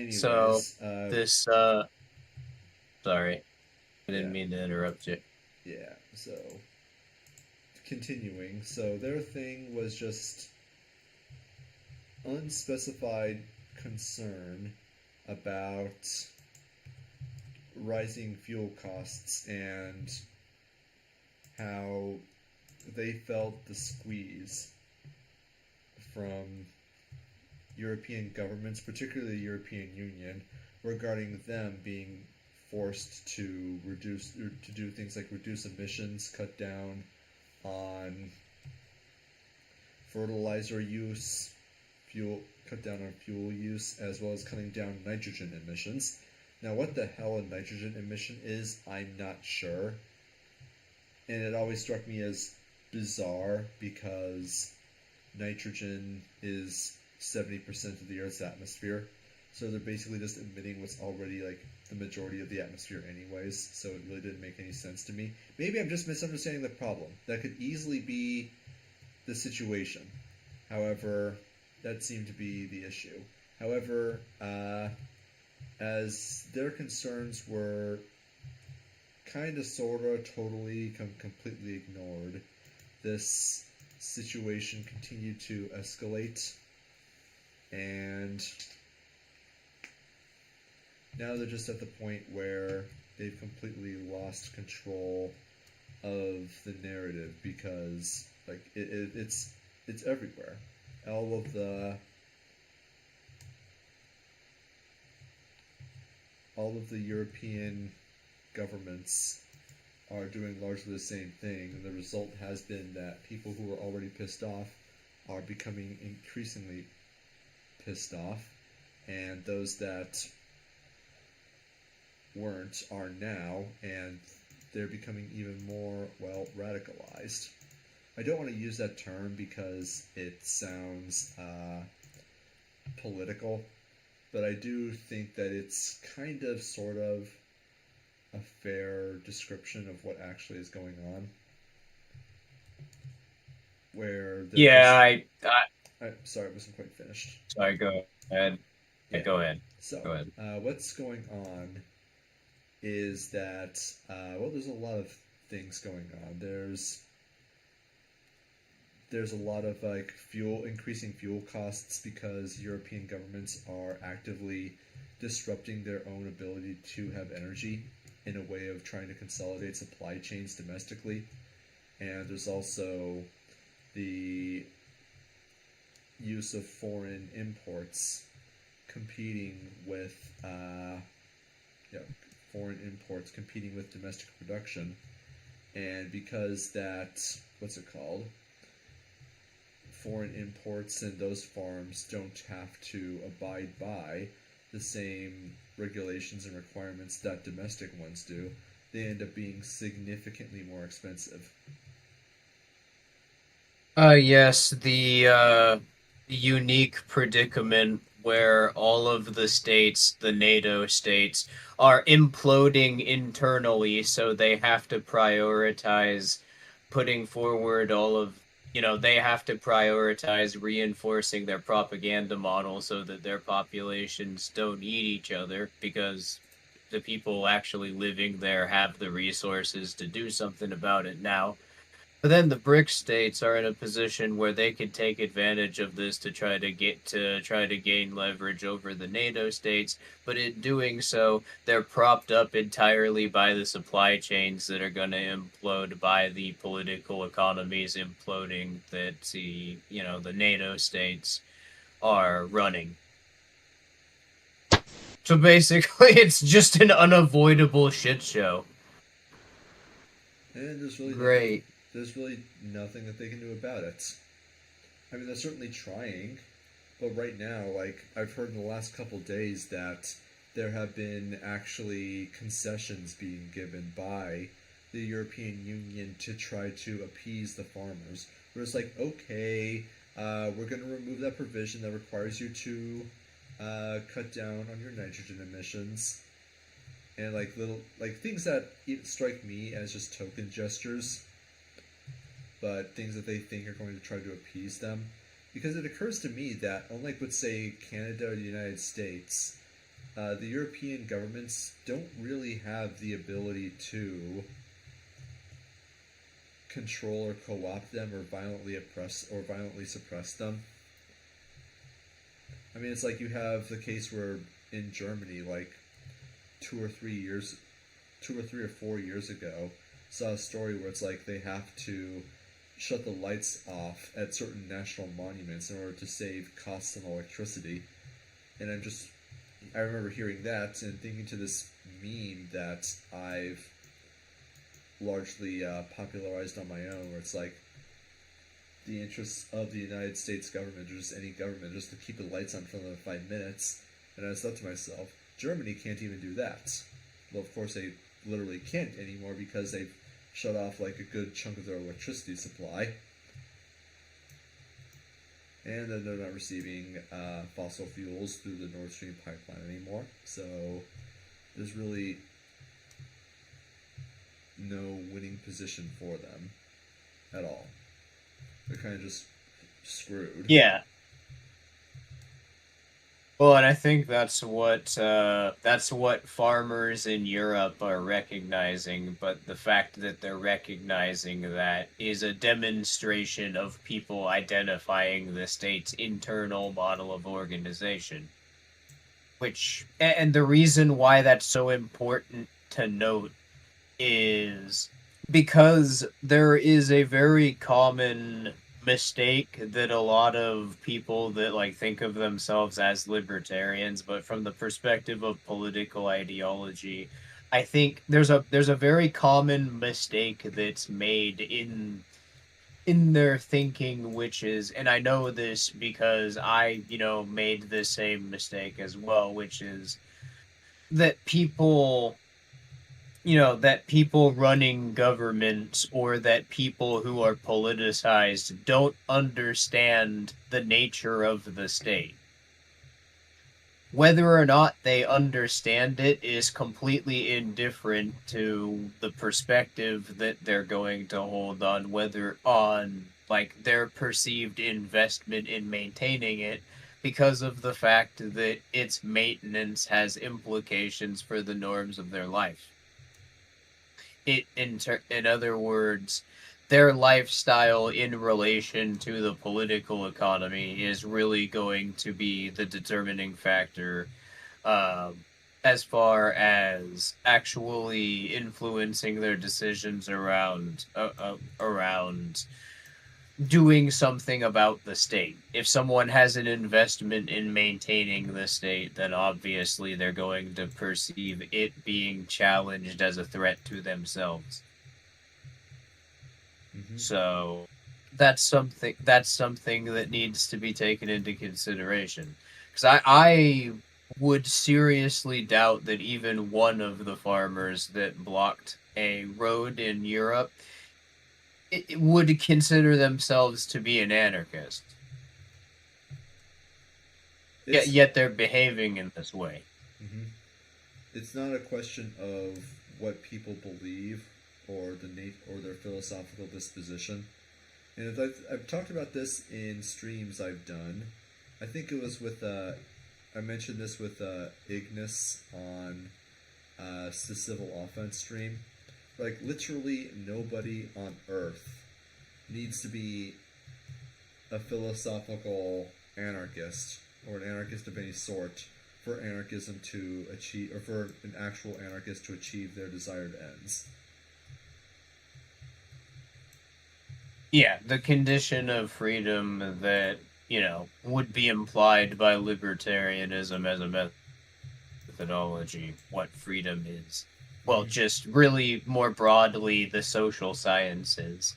So anyways, this sorry, I yeah, didn't mean to interrupt you. yeah. So continuing, so their thing was just unspecified concern about rising fuel costs and how they felt the squeeze from European governments, particularly the European Union, regarding them being forced to reduce or to do things like reduce emissions, cut down on fertilizer use, cut down on fuel use, as well as cutting down nitrogen emissions. Now, what the hell a nitrogen emission is, I'm not sure. And it always struck me as bizarre because nitrogen is 70% of the Earth's atmosphere. So they're basically just emitting what's already like the majority of the atmosphere, anyways. So it really didn't make any sense to me. Maybe I'm just misunderstanding the problem. That could easily be the situation. However, that seemed to be the issue. However, as their concerns were kind of, sort of, totally, completely ignored, this situation continued to escalate, and now they're just at the point where they've completely lost control of the narrative because like it's everywhere. All of the European governments are doing largely the same thing, and the result has been that people who are already pissed off are becoming increasingly pissed off, and those that weren't are now, and they're becoming even more, well, radicalized. I don't want to use that term because it sounds political, but I do think that it's kind of, sort of, a fair description of what actually is going on. Where Yeah, this, I sorry, I wasn't quite finished. sorry, go ahead. Yeah, Yeah. go ahead. So, Go ahead. what's going on is that, well, there's a lot of things going on. There's a lot of like increasing fuel costs because European governments are actively disrupting their own ability to have energy in a way of trying to consolidate supply chains domestically. And there's also the use of foreign imports competing with yeah, foreign imports competing with domestic production. And because that, what's it called? Foreign imports and those farms don't have to abide by the same regulations and requirements that domestic ones do, they end up being significantly more expensive. Yes, unique predicament where all of the states, the NATO states, are imploding internally, so they have to prioritize putting forward all of, they have to prioritize reinforcing their propaganda model so that their populations don't eat each other because the people actually living there have the resources to do something about it now. But then the BRIC states are in a position where they could take advantage of this to try to gain leverage over the NATO states. But in doing so, they're propped up entirely by the supply chains that are going to implode, by the political economies imploding that the NATO states are running. So basically, it's just an unavoidable shit show. And Great. There's really nothing that they can do about it. I mean, they're certainly trying, but right now, like, I've heard in the last couple days that there have been actually concessions being given by the European Union to try to appease the farmers. Where it's like, okay, we're going to remove that provision that requires you to cut down on your nitrogen emissions. And like little things that strike me as just token gestures, but things that they think are going to try to appease them. Because it occurs to me that, unlike with, say, Canada or the United States, the European governments don't really have the ability to control or co-opt them or violently oppress or violently suppress them. I mean, it's like you have the case where in Germany, like 2 or 3 or 4 years ago, saw a story where it's like they have to shut the lights off at certain national monuments in order to save costs on electricity. And I remember hearing that and thinking to this meme that I've largely popularized on my own, where it's like the interests of the United States government, or just any government, just to keep the lights on for another 5 minutes. And I thought to myself, Germany can't even do that. Well, of course they literally can't anymore because they've shut off like a good chunk of their electricity supply. And then they're not receiving fossil fuels through the Nord Stream pipeline anymore. So there's really no winning position for them at all. They're kind of just screwed. Yeah. Well, and I think that's what farmers in Europe are recognizing, but the fact that they're recognizing that is a demonstration of people identifying the state's internal model of organization. And the reason why that's so important to note is because there is a very common mistake that a lot of people that like think of themselves as libertarians, but from the perspective of political ideology, I think there's a very common mistake that's made in their thinking, which is, and I know this because I made the same mistake as well, which is that people running governments or that people who are politicized don't understand the nature of the state. Whether or not they understand it is completely indifferent to the perspective that they're going to hold on like their perceived investment in maintaining it, because of the fact that its maintenance has implications for the norms of their life. In other words, their lifestyle in relation to the political economy is really going to be the determining factor, as far as actually influencing their decisions around doing something about the state. If someone has an investment in maintaining the state, then obviously they're going to perceive it being challenged as a threat to themselves. Mm-hmm. So that's something that needs to be taken into consideration. Because I would seriously doubt that even one of the farmers that blocked a road in Europe it would consider themselves to be an anarchist. It's yet they're behaving in this way. mhm. It's not a question of what people believe or or their philosophical disposition. And I've talked about this in streams I've done. I think it was with I mentioned this with Ignis on the Civil Offense stream. Like literally nobody on Earth needs to be a philosophical anarchist or an anarchist of any sort for anarchism to achieve, or for an actual anarchist to achieve their desired ends. Yeah, the condition of freedom that, would be implied by libertarianism as a methodology, what freedom is. Well, Mm-hmm. just really more broadly, the social sciences.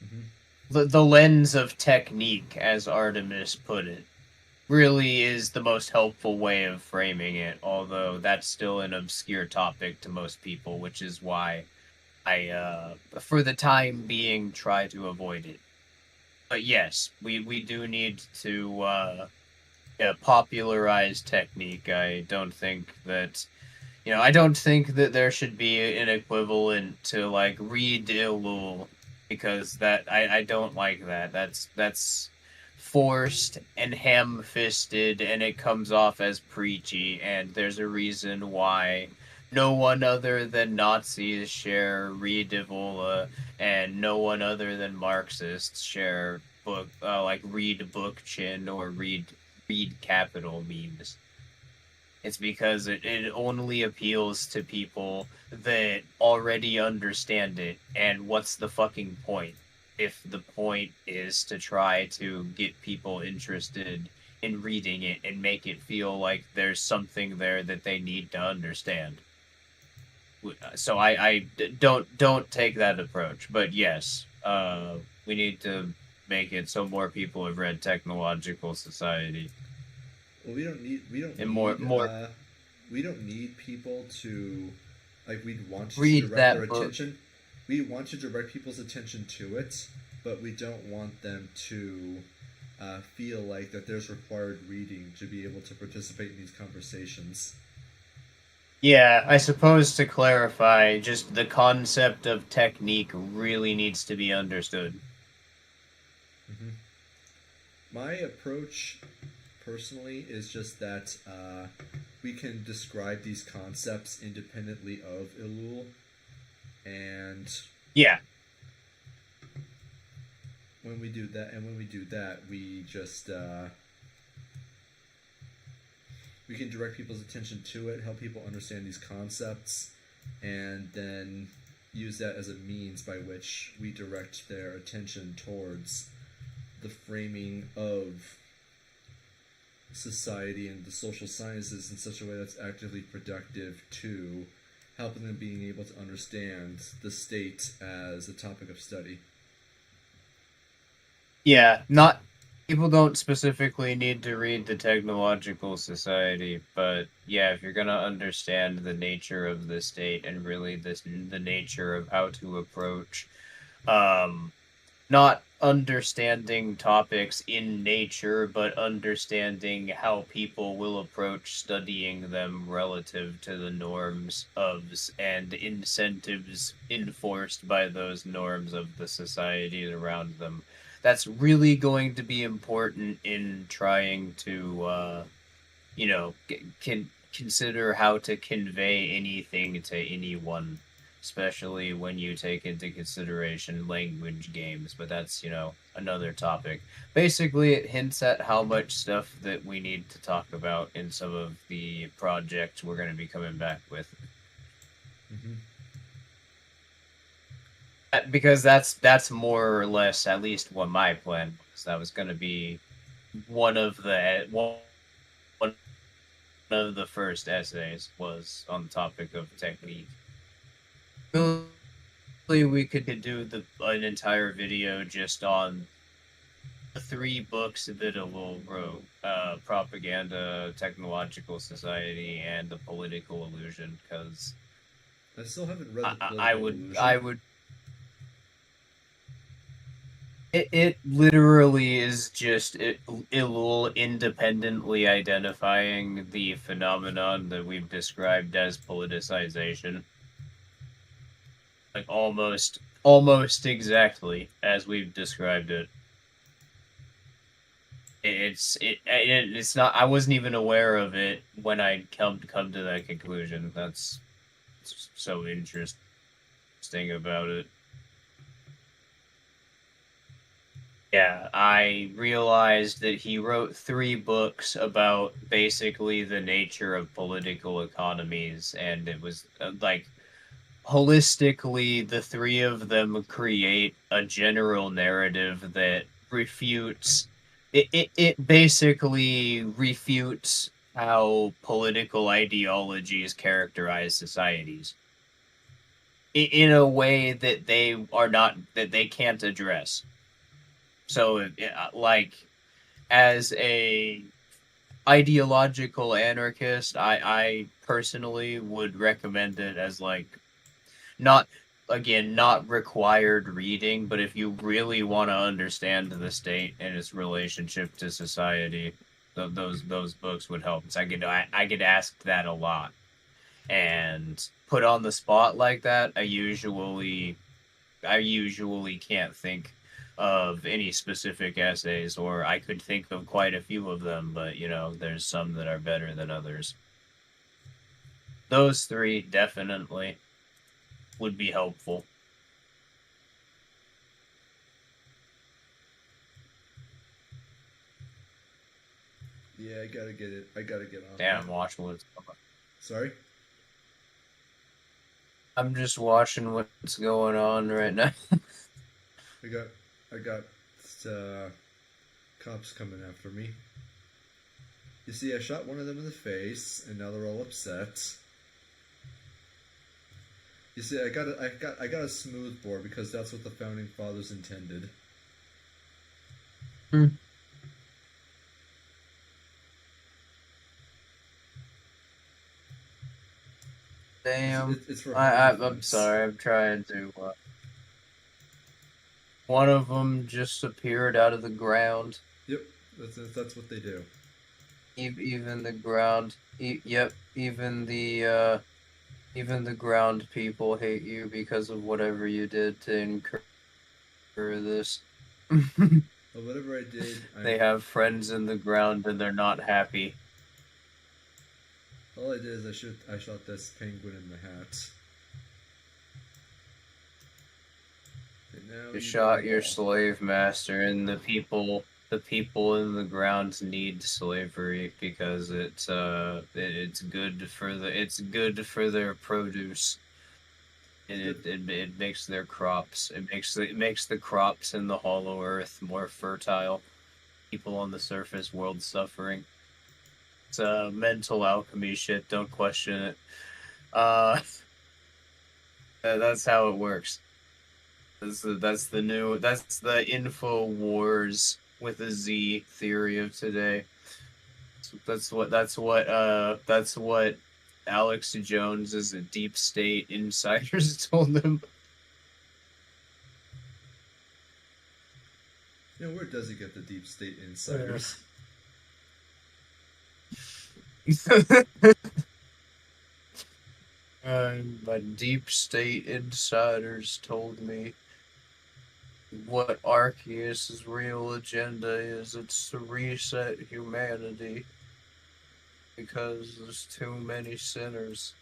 Mm-hmm. The lens of technique, as Artemis put it, really is the most helpful way of framing it, although that's still an obscure topic to most people, which is why I, for the time being, try to avoid it. But yes, we do need to popularize technique. I don't think that there should be an equivalent to like read Elul, because I don't like that. That's forced and ham-fisted, and it comes off as preachy, and there's a reason why no one other than Nazis share read Evola, and no one other than Marxists share like read book chin or read capital memes. It's because it only appeals to people that already understand it. And what's the fucking point? If the point is to try to get people interested in reading it and make it feel like there's something there that they need to understand. So I don't take that approach. But yes, we need to make it so more people have read Technological Society. Well, And more we don't need people to like we'd want to read direct their that book. attention. We want to direct people's attention to it, but we don't want them to feel like that there's required reading to be able to participate in these conversations. Yeah, I suppose to clarify, just the concept of technique really needs to be understood. Mm-hmm. My approach, personally, is just that we can describe these concepts independently of Elul, and Yeah, when we do that, we just we can direct people's attention to it, help people understand these concepts, and then use that as a means by which we direct their attention towards the framing of society and the social sciences in such a way that's actively productive to helping them being able to understand the state as a topic of study. yeah, not people don't specifically need to read the Technological Society, but yeah, if you're gonna understand the nature of the state and really the nature of how to approach um not understanding topics in nature, but understanding how people will approach studying them relative to the norms of and incentives enforced by those norms of the societies around them. That's really going to be important in trying to, can consider how to convey anything to anyone, especially when you take into consideration language games, but that's, another topic. Basically, it hints at how much stuff that we need to talk about in some of the projects we're going to be coming back with. Mm-hmm. Because that's more or less at least what my plan was. That was going to be one of the first essays was on the topic of technique. We could do an entire video just on the 3 books that Elul wrote: Propaganda, Technological Society, and The Political Illusion. Because I still haven't read the I Political would Illusion. I would It literally is just Elul independently identifying the phenomenon that we've described as politicization. Like almost exactly as we've described it. It's not. I wasn't even aware of it when I come to that conclusion. That's so interesting about it. Yeah, I realized that he wrote 3 books about basically the nature of political economies, and it was like holistically, the 3 of them create a general narrative that refutes it basically refutes how political ideologies characterize societies in a way that they can't address. So, like, as a ideological anarchist, I personally would recommend it as like not not required reading, but if you really want to understand the state and its relationship to society, those books would help. So I get asked that a lot, and put on the spot like that, I usually can't think of any specific essays, or I could think of quite a few of them, but there's some that are better than others. Those 3 definitely would be helpful. Yeah, I gotta get it. I gotta get on. Damn, watch what's Sorry. I'm just watching what's going on right now. I got cops coming after me. You see, I shot one of them in the face, and now they're all upset. You see, I got a smooth bore because that's what the founding fathers intended. Damn. It's for I'm sorry. I'm trying to. One of them just appeared out of the ground. Yep, that's what they do. Even the ground. Yep. Even the ground people hate you because of whatever you did to incur this. Well, whatever I did, They have friends in the ground and they're not happy. All I did is I shot this penguin in the hat. You shot your slave master, and the people in the ground need slavery because it's good for their produce. And it makes their crops. It makes the crops in the hollow earth more fertile. People on the surface world suffering. It's mental alchemy shit. Don't question it. That's how it works. That's the Info Wars with a Z theory of today. That's what Alex Jones as a deep state insiders told him. Where does he get the deep state insiders? My deep state insiders told me what Arceus's real agenda is. It's to reset humanity because there's too many sinners.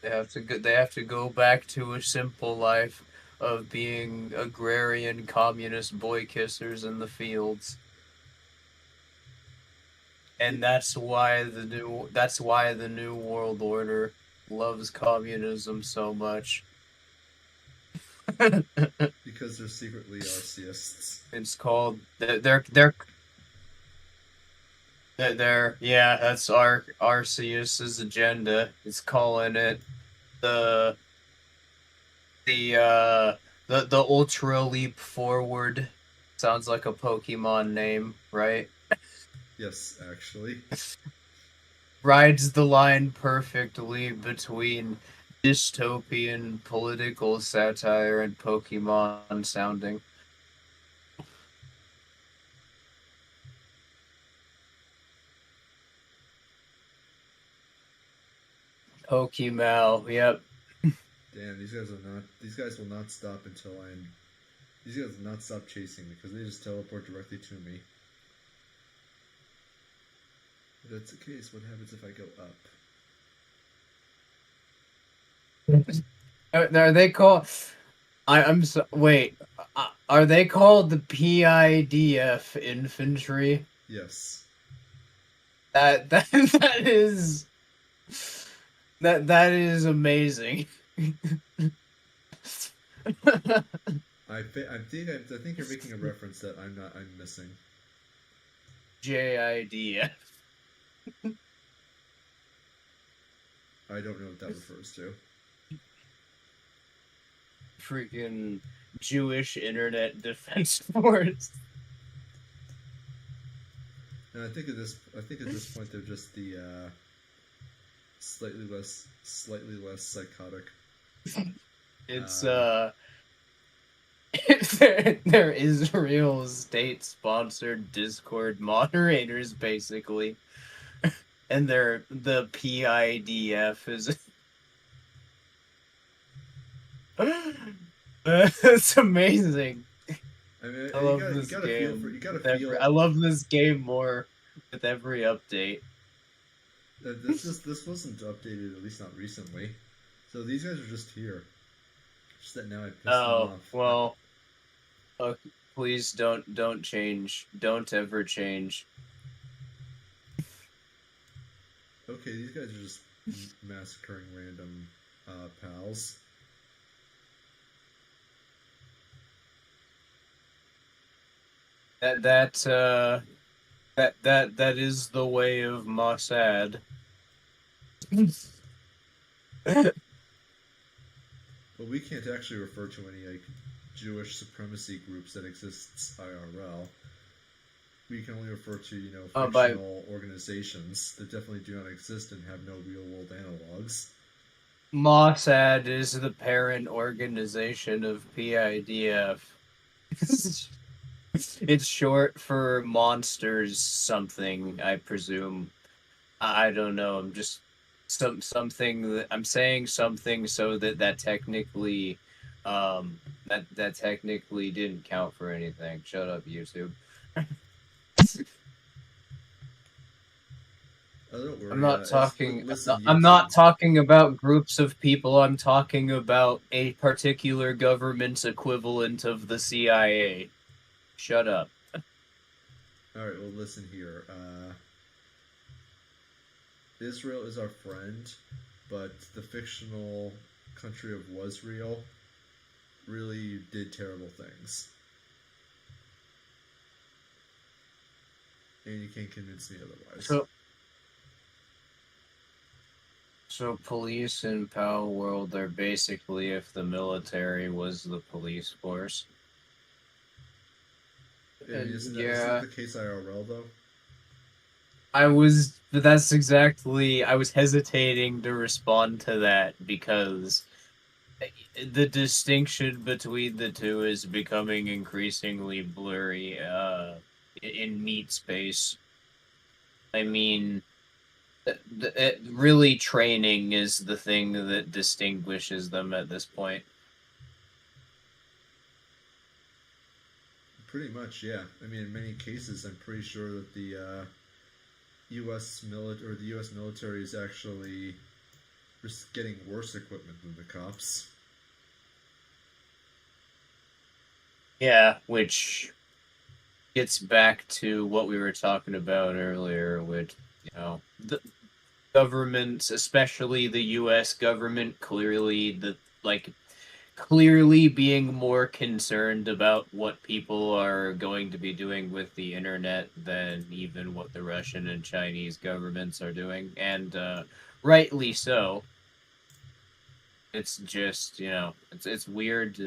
They have to go back to a simple life of being agrarian communist boy kissers in the fields. And that's why the new world order loves communism so much. Because they're secretly Arceists. It's called they're yeah, that's Arceus's agenda. It's calling it the Ultra Leap Forward. Sounds like a Pokemon name, right? Yes, actually. Rides the line perfectly between dystopian political satire and Pokemon sounding. Pokemon, yep. Damn, these guys are not. These guys will not stop until I'm. These guys will not stop chasing me because they just teleport directly to me. If that's the case, what happens if I go up? Are they called? I'm so wait. Are they called the PIDF infantry? Yes. That is that is amazing. I think you're making a reference that I'm missing. JIDF. I don't know what that refers to. Freaking Jewish Internet Defense Force. And I think at this point they're just the slightly less psychotic. It's they're Israel state-sponsored Discord moderators, basically, and they're the PIDF is. It's amazing. I mean, I love this game. I love this game more with every update. This wasn't updated, at least not recently. So these guys are just here. Just that now I pissed them off. Well, please don't change. Don't ever change. Okay, these guys are just massacring random pals. That is the way of Mossad. But we can't actually refer to any like Jewish supremacy groups that exists IRL. We can only refer to fictional organizations that definitely do not exist and have no real world analogs. Mossad is the parent organization of PIDF. It's short for monsters something, I presume. I don't know. I'm just something that I'm saying something so that technically that technically didn't count for anything. Shut up, YouTube. Don't worry, I'm not talking. listen, I'm not talking about groups of people. I'm talking about a particular government's equivalent of the CIA. Shut up. Alright, well, listen here. Israel is our friend, but the fictional country of Wasreal really did terrible things. And you can't convince me otherwise. So police in PAL world are basically if the military was the police force. Isn't that the case IRL, though? I was hesitating to respond to that because the distinction between the two is becoming increasingly blurry in meat space. I mean, really training is the thing that distinguishes them at this point. Pretty much, yeah. I mean, in many cases, I'm pretty sure that the U.S. military is actually getting worse equipment than the cops. Yeah, which gets back to what we were talking about earlier with, the governments, especially the U.S. government, clearly being more concerned about what people are going to be doing with the internet than even what the Russian and Chinese governments are doing, and rightly so. It's just, it's weird.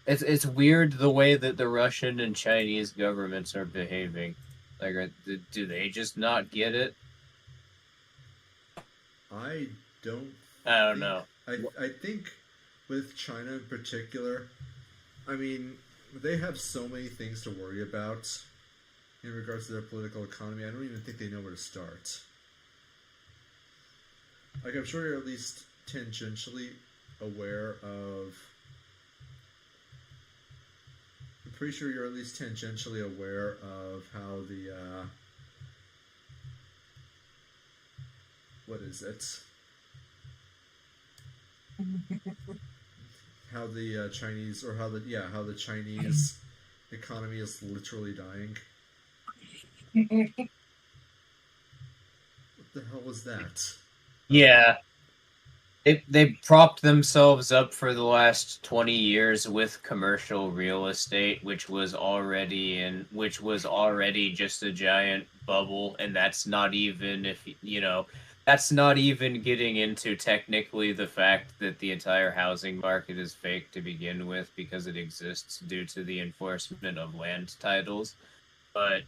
It's weird the way that the Russian and Chinese governments are behaving. Like, do they just not get it? I don't know. I think with China in particular, I mean, they have so many things to worry about in regards to their political economy. I don't even think they know where to start. Like, I'm sure you're at least tangentially aware of. I'm pretty sure you're at least tangentially aware of how the what is it? How the Chinese, or how the Chinese economy is literally dying. What the hell was that? Yeah. They propped themselves up for the last 20 years with commercial real estate, which was already just a giant bubble, and that's not even that's not even getting into technically the fact that the entire housing market is fake to begin with because it exists due to the enforcement of land titles. But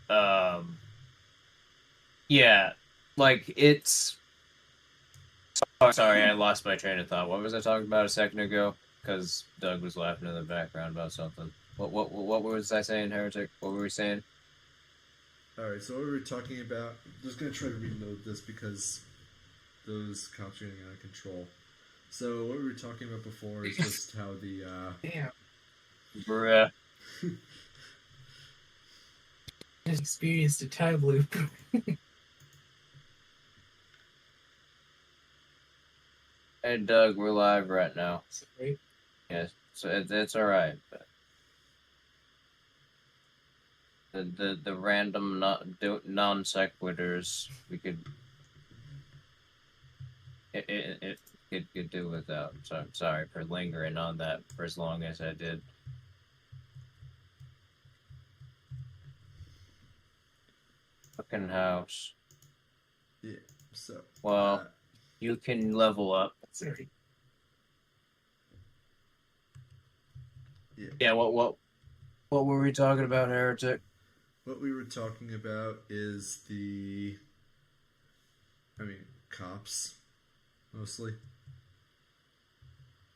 yeah, like it's Oh, sorry, I lost my train of thought. What was I talking about a second ago? Because Doug was laughing in the background about something. What was I saying, Heretic? What were we saying? Alright, so what we were talking about. I'm just gonna try to reload this because those cops are getting out of control. So what we were talking about before is just how the Damn. Bruh. Just experienced a time loop. Hey, Doug, we're live right now. Sorry. Yes, so it's all right. But the random non sequiturs we could do without. So I'm sorry for lingering on that for as long as I did. Fucking house. yeah. So Well, you can level up. Sorry. yeah. Yeah. What were we talking about, Heretic? What we were talking about is cops, mostly,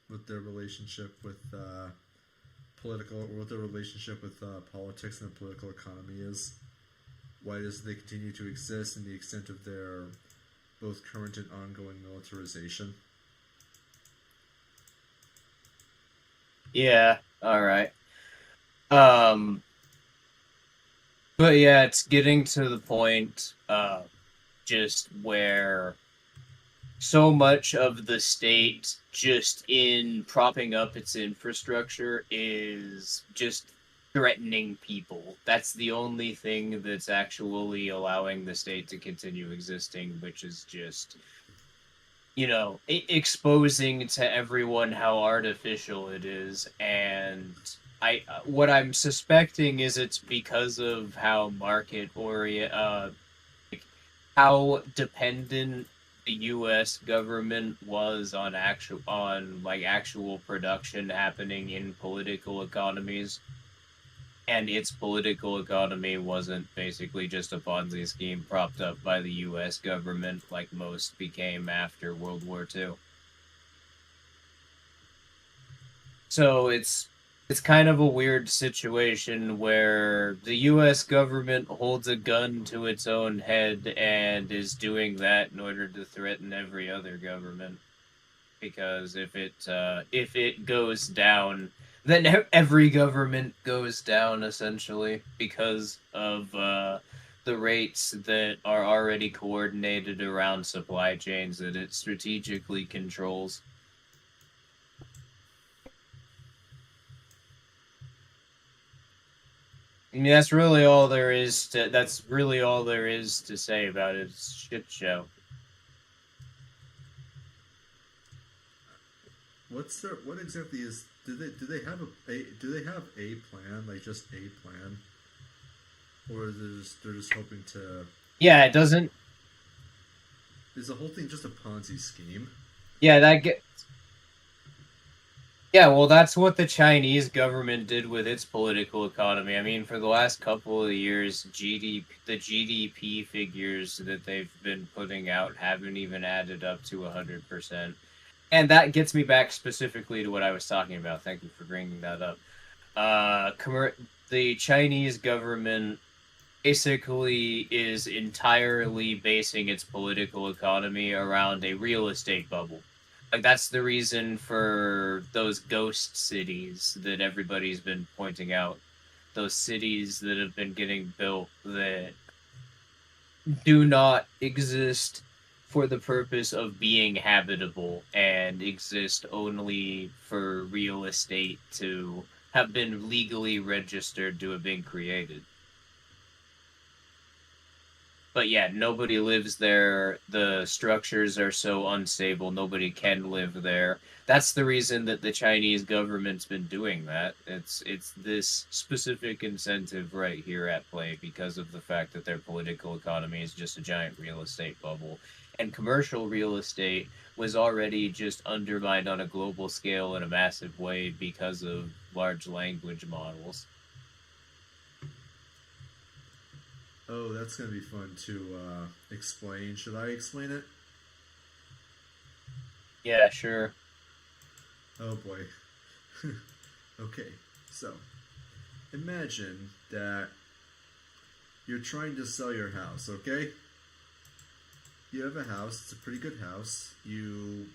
with their relationship with what their relationship with politics and the political economy is. Why does they continue to exist, and the extent of their both current and ongoing militarization? Yeah. All right. But yeah, it's getting to the point, just where so much of the state just in propping up its infrastructure is just threatening people. That's the only thing that's actually allowing the state to continue existing, which is just, exposing to everyone how artificial it is. And what I'm suspecting is it's because of how how dependent the U.S. government was on actual production happening in political economies, and its political economy wasn't basically just a Ponzi scheme propped up by the U.S. government like most became after World War II. So it's kind of a weird situation where the U.S. government holds a gun to its own head and is doing that in order to threaten every other government. Because if it goes down, then every government goes down essentially because of the rates that are already coordinated around supply chains that it strategically controls. I mean, that's really all there is to say about it. It's a shit show. What exactly is do they have a plan, like just a plan, or is they're just hoping to? Yeah, it doesn't. Is the whole thing just a Ponzi scheme? Yeah, Yeah, well, that's what the Chinese government did with its political economy. I mean, for the last couple of years, the GDP figures that they've been putting out haven't even added up to 100%. And that gets me back specifically to what I was talking about. Thank you for bringing that up. The Chinese government basically is entirely basing its political economy around a real estate bubble. Like, that's the reason for those ghost cities that everybody's been pointing out. Those cities that have been getting built that do not exist for the purpose of being habitable and exist only for real estate to have been legally registered to have been created. But yeah, nobody lives there. The structures are so unstable, nobody can live there. That's the reason that the Chinese government's been doing that. It's this specific incentive right here at play because of the fact that their political economy is just a giant real estate bubble. And commercial real estate was already just undermined on a global scale in a massive way because of large language models. Oh, that's gonna be fun to explain. Should I explain it? Yeah, sure. Oh boy. Okay, so imagine that you're trying to sell your house, okay? You have a house, it's a pretty good house. You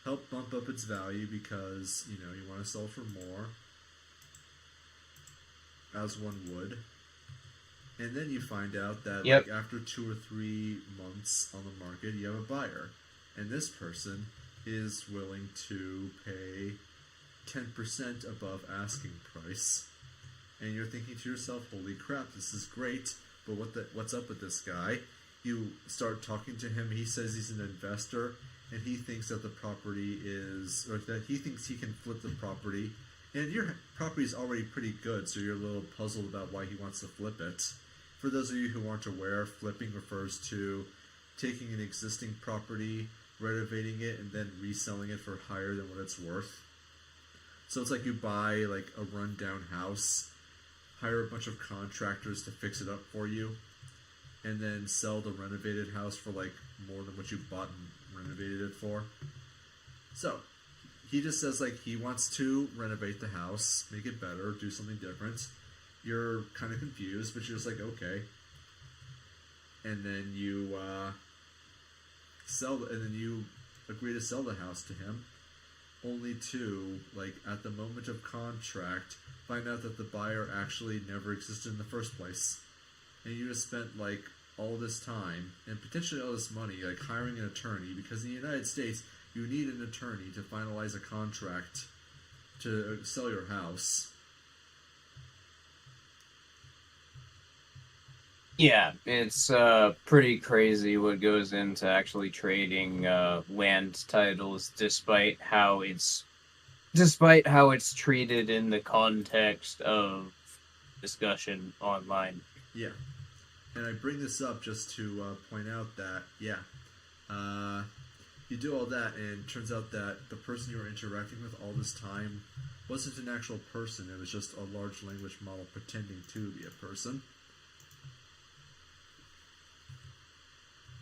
help bump up its value because, you know, you want to sell for more, as one would. And then you find out that Yep. like after 2 or 3 months on the market, you have a buyer, and this person is willing to pay 10% above asking price. And you're thinking to yourself, "Holy crap, this is great!" But what's up with this guy? You start talking to him. He says he's an investor, and he thinks that the property is, or that he thinks he can flip the property. And your property is already pretty good, so you're a little puzzled about why he wants to flip it. For those of you who aren't aware, flipping refers to taking an existing property, renovating it, and then reselling it for higher than what it's worth. So it's like you buy like a rundown house, hire a bunch of contractors to fix it up for you, and then sell the renovated house for like more than what you bought and renovated it for. So he just says like he wants to renovate the house, make it better, do something different. You're kind of confused, but you're just like, okay. And then you and then you agree to sell the house to him, only to, like, at the moment of contract, find out that the buyer actually never existed in the first place. And you just spent, like, all this time, and potentially all this money, like, hiring an attorney, because in the United States, you need an attorney to finalize a contract to sell your house. Yeah, it's pretty crazy what goes into actually trading land titles, despite how it's treated in the context of discussion online. Yeah, and I bring this up just to point out that, yeah, you do all that, and it turns out that the person you were interacting with all this time wasn't an actual person. It was just a large language model pretending to be a person.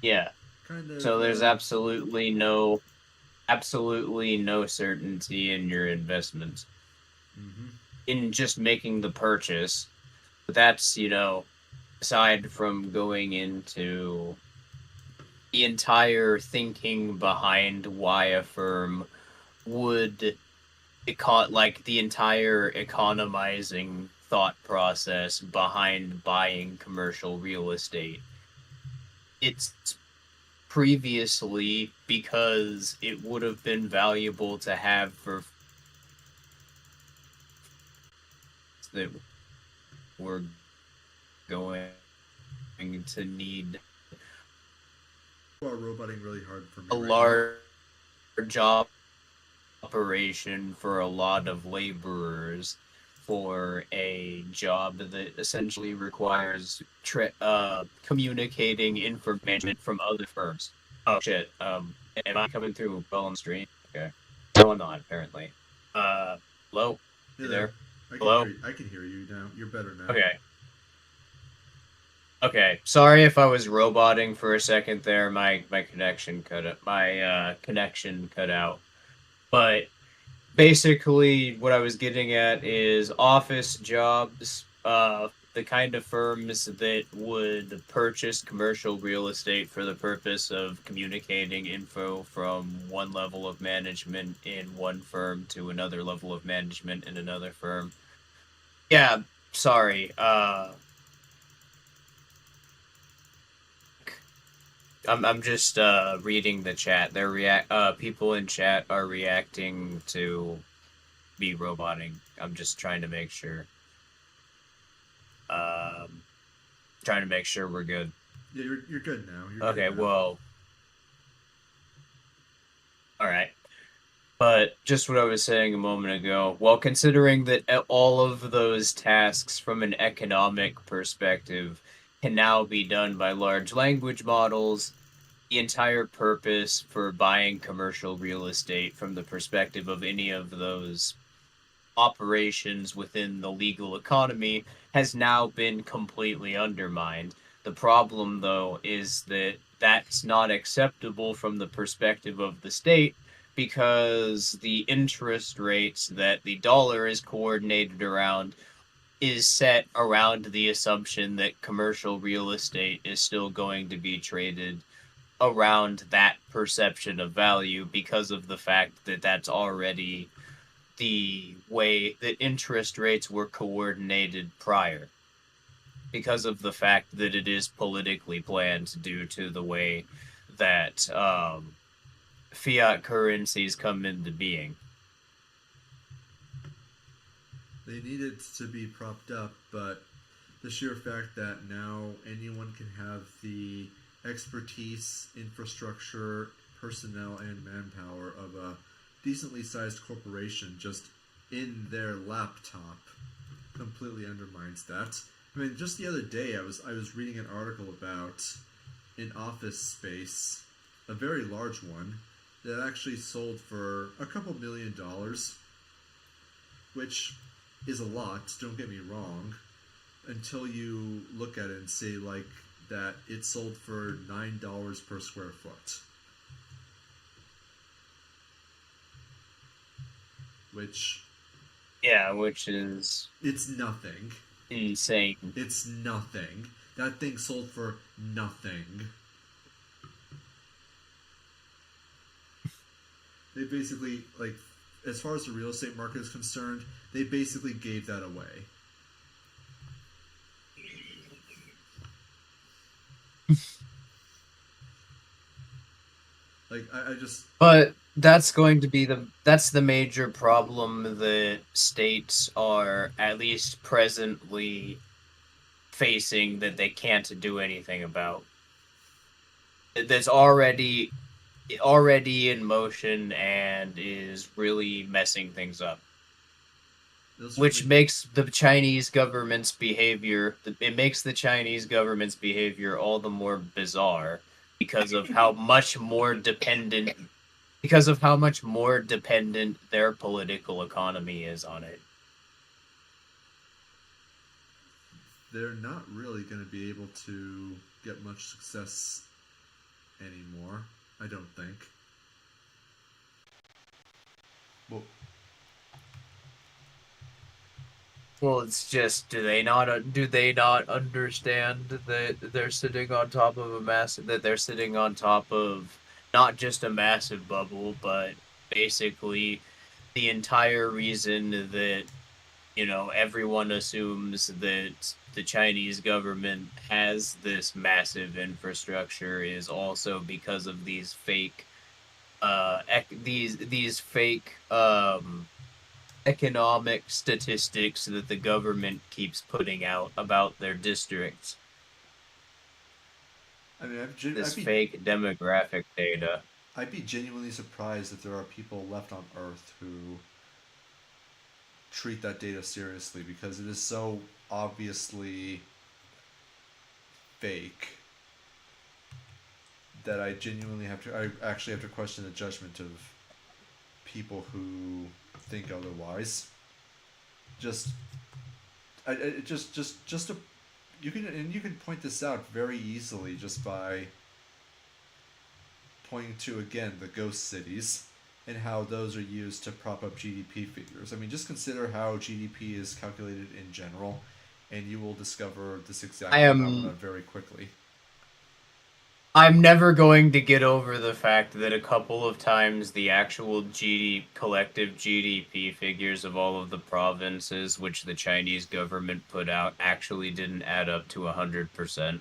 Yeah. Kind of. So there's absolutely no certainty in your investment. Mm-hmm. In just making the purchase. But that's, aside from going into the entire thinking behind why a firm would the entire economizing thought process behind buying commercial real estate. It's previously because it would have been valuable to have for that we're going to need You are roboting really hard for me. a large job operation for a lot of laborers for a job that essentially requires communicating information from other firms. Oh shit! Am I coming through well on the stream? Okay, no, I'm not apparently. Hello, you there? Hello? I can hear you now. You're better now. Okay. Okay. Sorry if I was roboting for a second there. My connection cut out. My connection cut out. But basically, what I was getting at is office jobs the kind of firms that would purchase commercial real estate for the purpose of communicating info from one level of management in one firm to another level of management in another firm. Yeah, sorry. I'm just reading the chat. People in chat are reacting to me roboting. I'm just trying to make sure. Trying to make sure we're good. Yeah, you're good now. Okay, good now. well, all right. But just what I was saying a moment ago, well, considering that all of those tasks from an economic perspective can now be done by large language models, the entire purpose for buying commercial real estate from the perspective of any of those operations within the legal economy has now been completely undermined. The problem, though, is that that's not acceptable from the perspective of the state because the interest rates that the dollar is coordinated around is set around the assumption that commercial real estate is still going to be traded around that perception of value because of the fact that that's already the way that interest rates were coordinated prior, because of the fact that it is politically planned due to the way that fiat currencies come into being. They need it to be propped up, but the sheer fact that now anyone can have the expertise, infrastructure, personnel, and manpower of a decently sized corporation just in their laptop completely undermines that. I mean, just the other day I was reading an article about an office space, a very large one, that actually sold for a couple $1,000,000, which is a lot, don't get me wrong, until you look at it and say, like, that it sold for $9 per square foot. Which is it's nothing. Insane. It's nothing. That thing sold for nothing. They basically, like, as far as the real estate market is concerned, they basically gave that away. Like, I just... But that's going to be that's the major problem that states are at least presently facing that they can't do anything about. That's already in motion and is really messing things up. Which makes the Chinese government's behavior all the more bizarre because of how much more dependent their political economy is on it. They're not really going to be able to get much success anymore, I don't think. Well, it's just do they not understand that they're sitting on top of not just a massive bubble, but basically the entire reason that everyone assumes that the Chinese government has this massive infrastructure is also because of these fake economic statistics that the government keeps putting out about their districts. I mean, fake demographic data. I'd be genuinely surprised if there are people left on Earth who treat that data seriously, because it is so obviously fake that I actually have to question the judgment of people who think otherwise. You can point this out very easily just by pointing to, again, the ghost cities and how those are used to prop up GDP figures. I mean, just consider how GDP is calculated in general. and you will discover this exact I phenomenon am. very quickly. I'm never going to get over the fact that a couple of times the actual collective GDP figures of all of the provinces which the Chinese government put out actually didn't add up to 100%.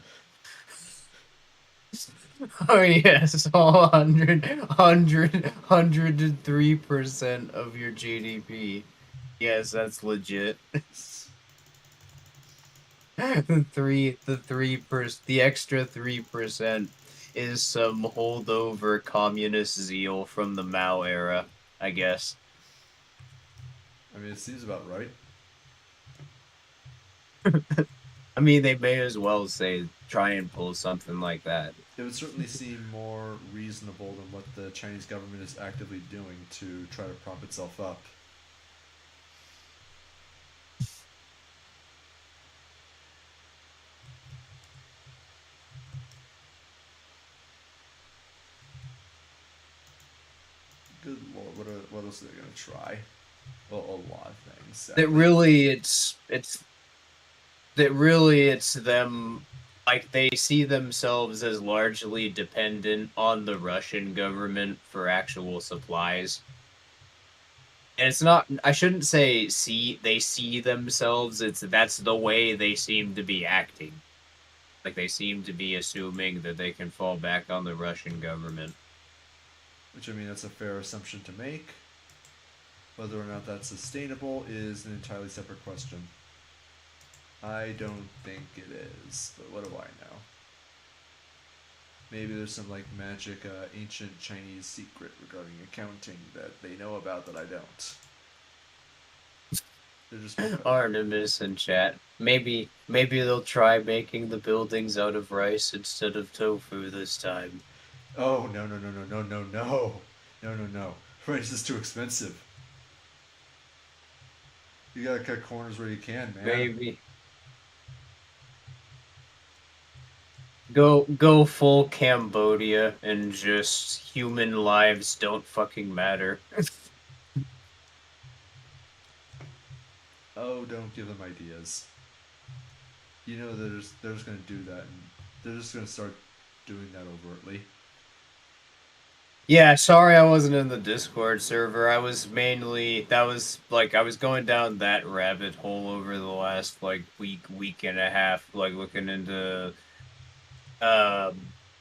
Oh yes, all 103% of your GDP. Yes, that's legit. The extra 3% is some holdover communist zeal from the Mao era, I guess. I mean, it seems about right. I mean, they may as well say try and pull something like that. It would certainly seem more reasonable than what the Chinese government is actively doing to try to prop itself up. Good lord, what else are they gonna try? Well, a lot of things. Sadly. That really it's them, like they see themselves as largely dependent on the Russian government for actual supplies. And it's not, I shouldn't say they see themselves, that's the way they seem to be acting. Like they seem to be assuming that they can fall back on the Russian government. Which, I mean, that's a fair assumption to make. Whether or not that's sustainable is an entirely separate question. I don't think it is, but what do I know? Maybe there's some like magic ancient Chinese secret regarding accounting that they know about that I don't. They're just Artemis in chat. Maybe they'll try making the buildings out of rice instead of tofu this time. Oh no. Rice is too expensive. You gotta cut corners where you can, man. Maybe. Go full Cambodia and just human lives don't fucking matter. Oh, don't give them ideas. You know they're just gonna do that, and they're just gonna start doing that overtly. Yeah, sorry I wasn't in the Discord server. I was I was going down that rabbit hole over the last like week and a half, like looking into the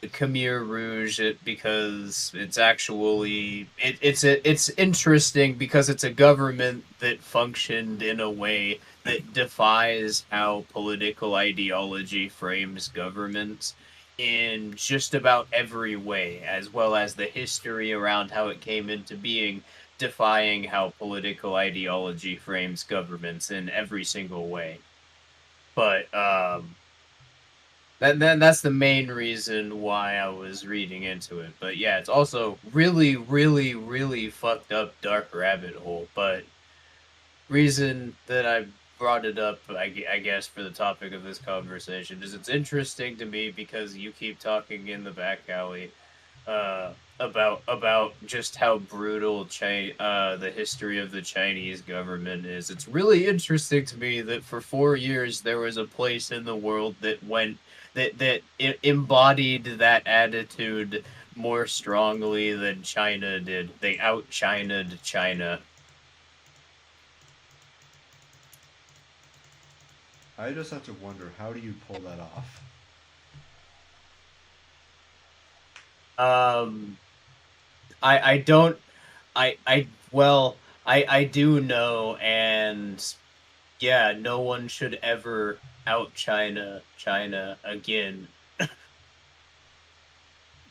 Khmer Rouge because it's actually it's interesting because it's a government that functioned in a way that defies how political ideology frames governments in just about every way, as well as the history around how it came into being, defying how political ideology frames governments in every single way. But that's the main reason why I was reading into it. But yeah, it's also really, really, really fucked up dark rabbit hole. But reason that I brought it up, I guess, for the topic of this conversation is it's interesting to me because you keep talking in the back alley about just how brutal the history of the Chinese government is. It's really interesting to me that for 4 years there was a place in the world that embodied that attitude more strongly than China did. They out-China'd China. I just have to wonder, how do you pull that off? I don't, well, I do know, and yeah, no one should ever out China again.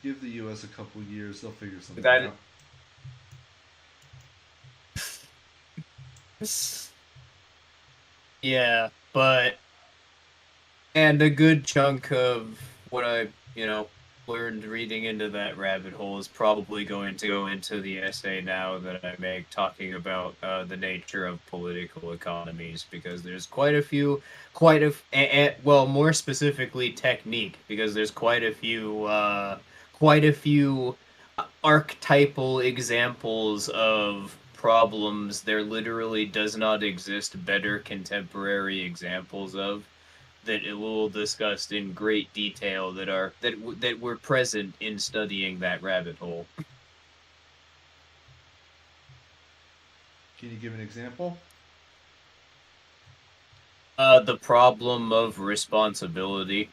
Give the U.S. a couple years; they'll figure something That- out. Yeah, but and a good chunk of what I, learned reading into that rabbit hole is probably going to go into the essay now that I make talking about the nature of political economies, because there's well, more specifically technique, because there's quite a few archetypal examples of problems there literally does not exist better contemporary examples of, that it will discuss in great detail that were present in studying that rabbit hole. Can you give an example? The problem of responsibility.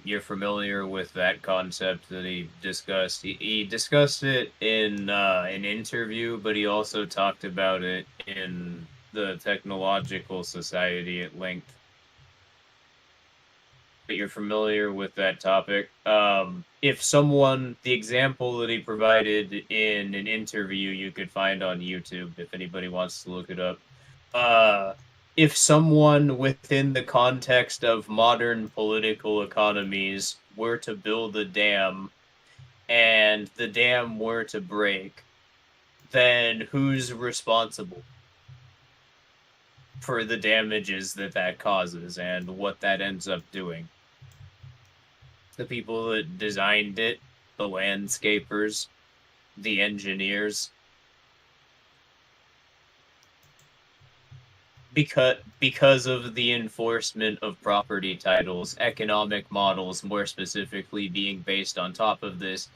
You're familiar with that concept that he discussed. He discussed it in an interview, but he also talked about it in the Technological Society at length. But you're familiar with that topic. If someone, the example that he provided in an interview, you could find on YouTube if anybody wants to look it up. If someone within the context of modern political economies were to build a dam and the dam were to break, then who's responsible for the damages that causes and what that ends up doing? The people that designed it, the landscapers, the engineers. Because of the enforcement of property titles, economic models more specifically being based on top of this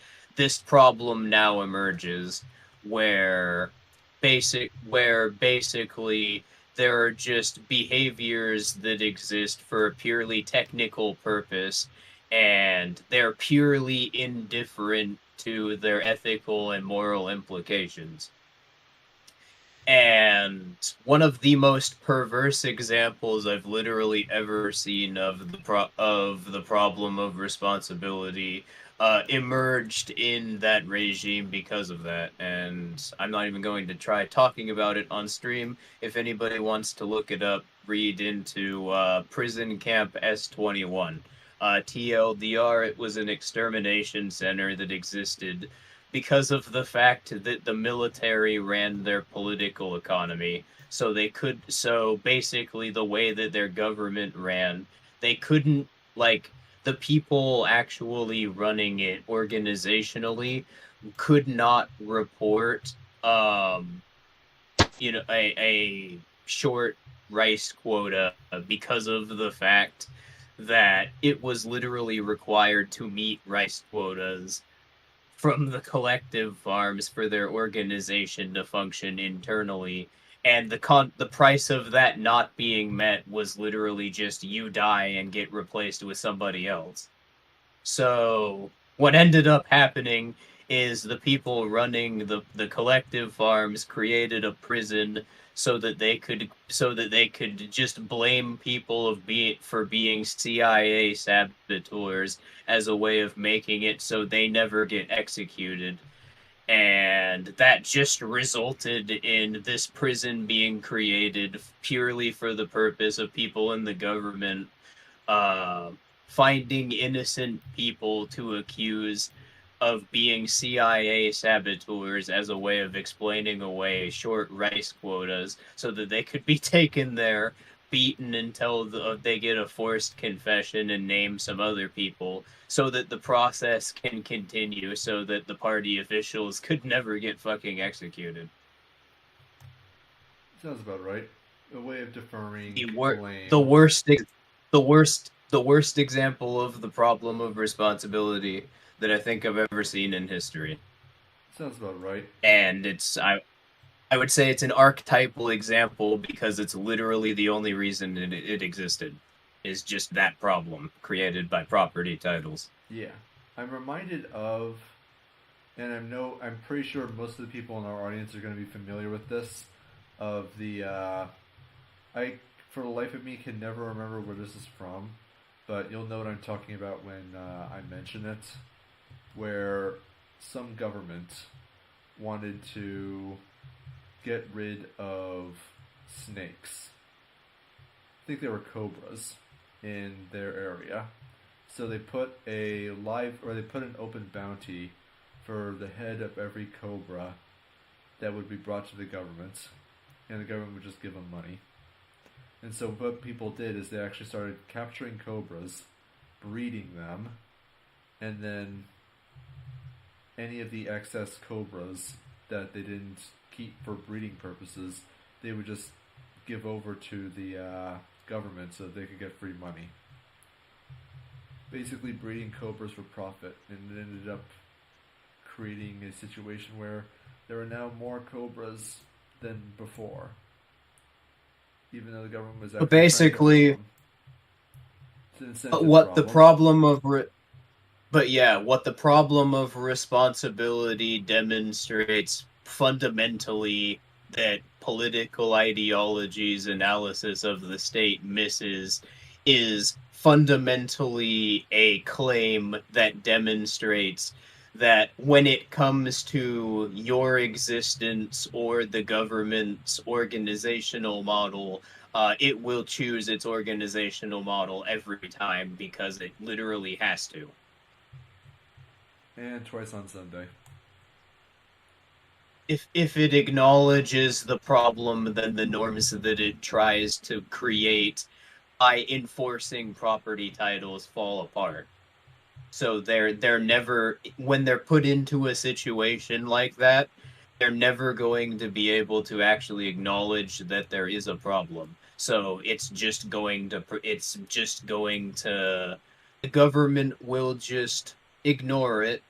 problem now emerges where basically there are just behaviors that exist for a purely technical purpose, and they're purely indifferent to their ethical and moral implications. And one of the most perverse examples I've literally ever seen of the problem of responsibility emerged in that regime because of that. And I'm not even going to try talking about it on stream. If anybody wants to look it up, read into Prison Camp S21. TLDR, it was an extermination center that existed because of the fact that the military ran their political economy. So basically the way that their government ran, they couldn't, like, the people actually running it organizationally could not report a short rice quota because of the fact that it was literally required to meet rice quotas from the collective farms for their organization to function internally, and the price of that not being met was literally just you die and get replaced with somebody else. So what ended up happening is the people running the collective farms created a prison so that they could just blame people for being CIA saboteurs as a way of making it so they never get executed. And that just resulted in this prison being created purely for the purpose of people in the government uh, finding innocent people to accuse of being CIA saboteurs as a way of explaining away short rice quotas so that they could be taken there, beaten until they get a forced confession and name some other people so that the process can continue so that the party officials could never get fucking executed. Sounds about right. A way of deferring The blame. the worst example of the problem of responsibility that I think I've ever seen in history. Sounds about right. And I would say it's an archetypal example because it's literally the only reason it existed, is just that problem created by property titles. Yeah. I'm reminded of, and I'm pretty sure most of the people in our audience are going to be familiar with this, of the, I, for the life of me, can never remember where this is from, but you'll know what I'm talking about when I mention it, where some government wanted to get rid of snakes. I think they were cobras in their area. So they put they put an open bounty for the head of every cobra that would be brought to the government, and the government would just give them money. And so what people did is they actually started capturing cobras, breeding them, and then any of the excess cobras that they didn't keep for breeding purposes, they would just give over to the government so that they could get free money. Basically breeding cobras for profit, and it ended up creating a situation where there are now more cobras than before, even though the government was actually But basically, what the problem of what the problem of responsibility demonstrates fundamentally that political ideology's analysis of the state misses is fundamentally a claim that demonstrates that when it comes to your existence or the government's organizational model, it will choose its organizational model every time because it literally has to. And twice on Sunday. If it acknowledges the problem, then the norms that it tries to create by enforcing property titles fall apart. So they're never, when they're put into a situation like that, they're never going to be able to actually acknowledge that there is a problem. So it's just going to the government will just ignore it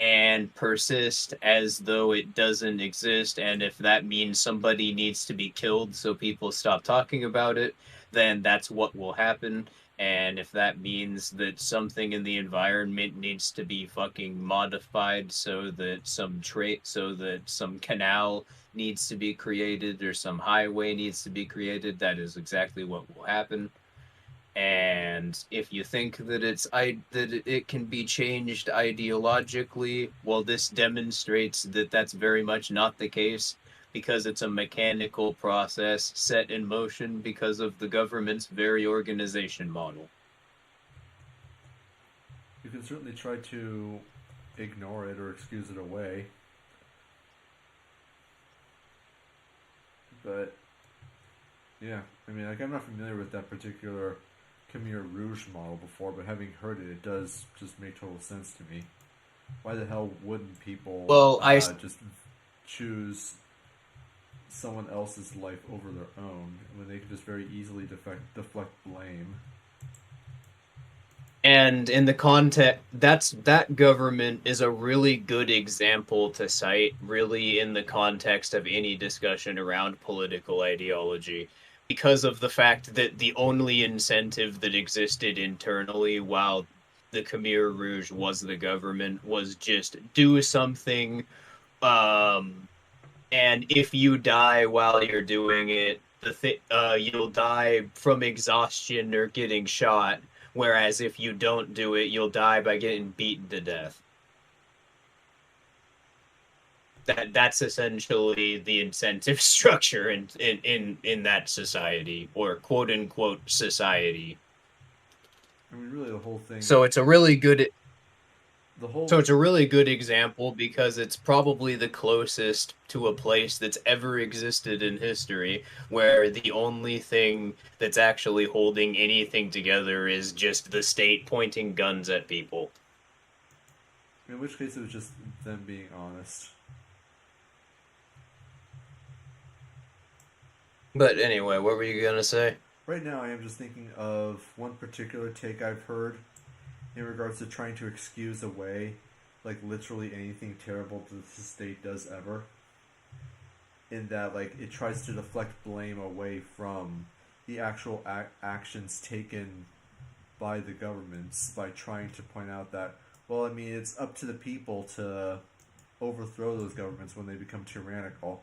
and persist as though it doesn't exist. And if that means somebody needs to be killed so people stop talking about it, then that's what will happen. And if that means that something in the environment needs to be fucking modified so that some canal needs to be created or some highway needs to be created, that is exactly what will happen. And if you think that it can be changed ideologically, well, this demonstrates that that's very much not the case, because it's a mechanical process set in motion because of the government's very organization model. You can certainly try to ignore it or excuse it away, but yeah, I mean, like, I'm not familiar with that particular Khmer Rouge model before, but having heard it, it does just make total sense to me. Why the hell wouldn't people just choose someone else's life over their own when they could just very easily deflect blame? And in the context, that government is a really good example to cite, really, in the context of any discussion around political ideology, because of the fact that the only incentive that existed internally while the Khmer Rouge was the government was just do something, and if you die while you're doing it, you'll die from exhaustion or getting shot. Whereas if you don't do it, you'll die by getting beaten to death. That's essentially the incentive structure in that society, or quote unquote society. I mean, really, the whole thing. So it's a really good. So it's a really good example because it's probably the closest to a place that's ever existed in history where the only thing that's actually holding anything together is just the state pointing guns at people. In which case it was just them being honest. But anyway, what were you gonna say? Right now I am just thinking of one particular take I've heard in regards to trying to excuse away, like, literally anything terrible that the state does ever. In that, like, it tries to deflect blame away from the actual actions taken by the governments by trying to point out that, well, I mean, it's up to the people to overthrow those governments when they become tyrannical.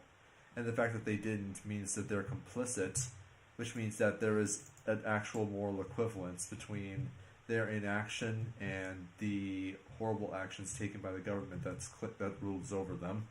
And the fact that they didn't means that they're complicit, which means that there is an actual moral equivalence between their inaction and the horrible actions taken by the government that rules over them.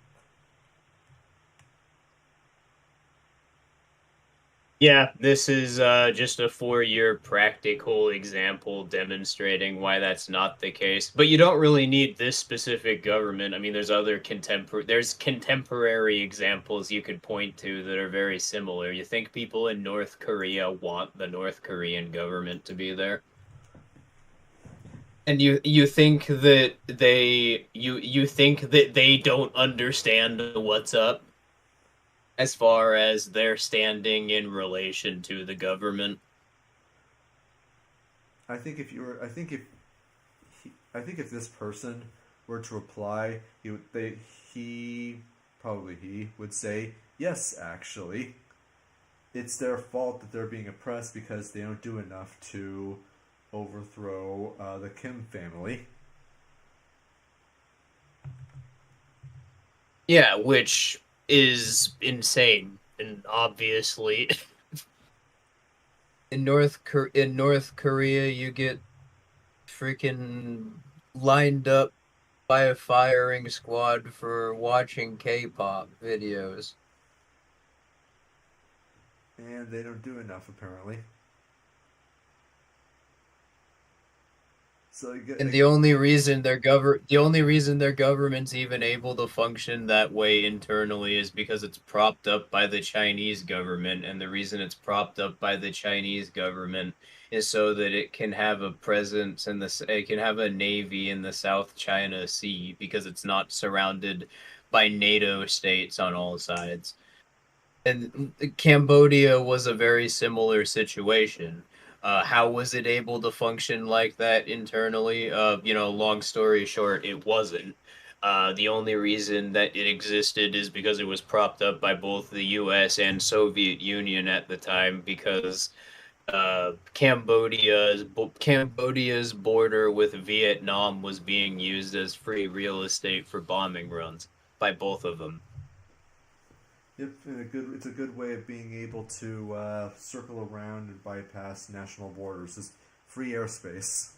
Yeah, this is just a 4-year practical example demonstrating why that's not the case. But you don't really need this specific government. I mean, there's other contemporary examples you could point to that are very similar. You think people in North Korea want the North Korean government to be there? And you think that they don't understand what's up? as far as their standing in relation to the government. I think if you were, I think if this person were to reply, he probably he would say yes. Actually, it's their fault that they're being oppressed because they don't do enough to overthrow the Kim family. Yeah, which is insane, and obviously in North Korea you get freaking lined up by a firing squad for watching K-pop videos. And they don't do enough apparently. So you get And like, the only reason their government's even able to function that way internally is because it's propped up by the Chinese government, and the reason it's propped up by the Chinese government is so that it can have a presence in it can have a navy in the South China Sea because it's not surrounded by NATO states on all sides. And Cambodia was a very similar situation. How was it able to function like that internally? Long story short, it wasn't. The only reason that it existed is because it was propped up by both the U.S. and Soviet Union at the time, because Cambodia's border with Vietnam was being used as free real estate for bombing runs by both of them. yep, it's a good way of being able to circle around and bypass national borders. Just free airspace.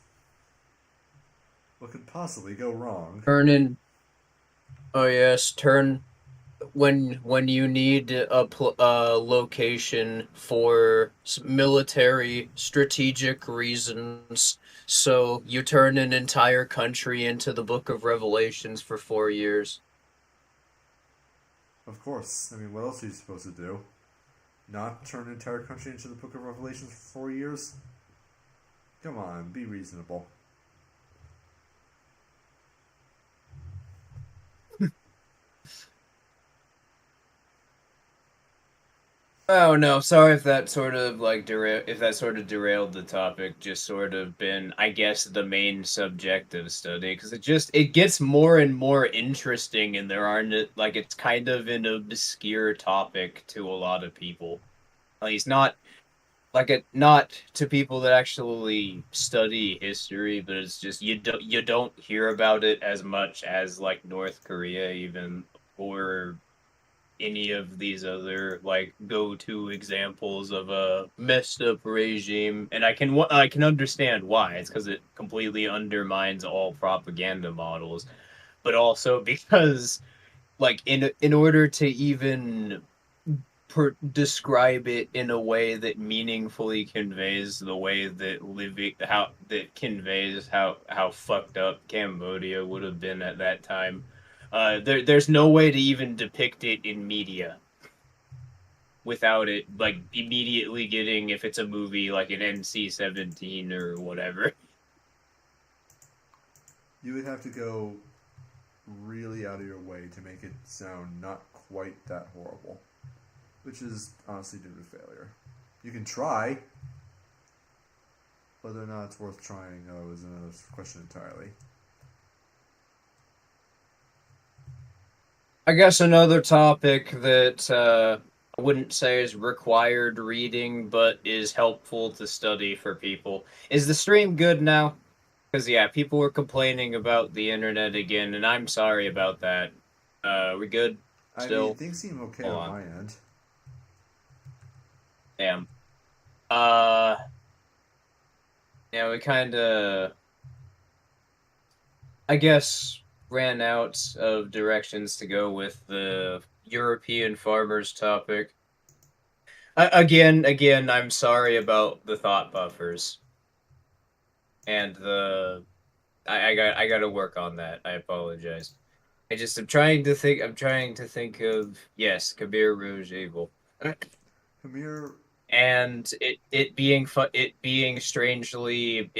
What could possibly go wrong? Turn in Oh yes, turn when you need a location for military strategic reasons. So you turn an entire country into the Book of Revelations for 4 years. Of course. I mean, what else are you supposed to do? Not turn an entire country into the Book of Revelations for 4 years? Come on, be reasonable. Oh no, sorry if that sort of derailed the topic. Just sort of been, I guess, the main subject of study, because it gets more and more interesting, and there aren't like it's kind of an obscure topic to a lot of people. At least not to people that actually study history, but it's just you don't hear about it as much as like North Korea even, or any of these other like go-to examples of a messed up regime. And I can understand why. It's because it completely undermines all propaganda models, but also because like in order to even describe it in a way that meaningfully conveys the way that living how that conveys how fucked up Cambodia would have been at that time. There's no way to even depict it in media without it like immediately getting, if it's a movie, like an NC-17 or whatever. You would have to go really out of your way to make it sound not quite that horrible. Which is honestly due to failure. You can try. Whether or not it's worth trying, is another question entirely. I guess another topic that I wouldn't say is required reading, but is helpful to study for people. Is the stream good now? Because, yeah, people were complaining about the internet again, and I'm sorry about that. We good? I mean, Still? things seem okay Hold on on. my end. Damn. Uh, yeah, we kind of, I guess, ran out of directions to go with the European farmers topic. Again, I'm sorry about the thought buffers and the. I got to work on that. I apologize. I'm trying to think. I'm trying to think of, yes, Kabir Rouge Evil. Khmer and it being strangely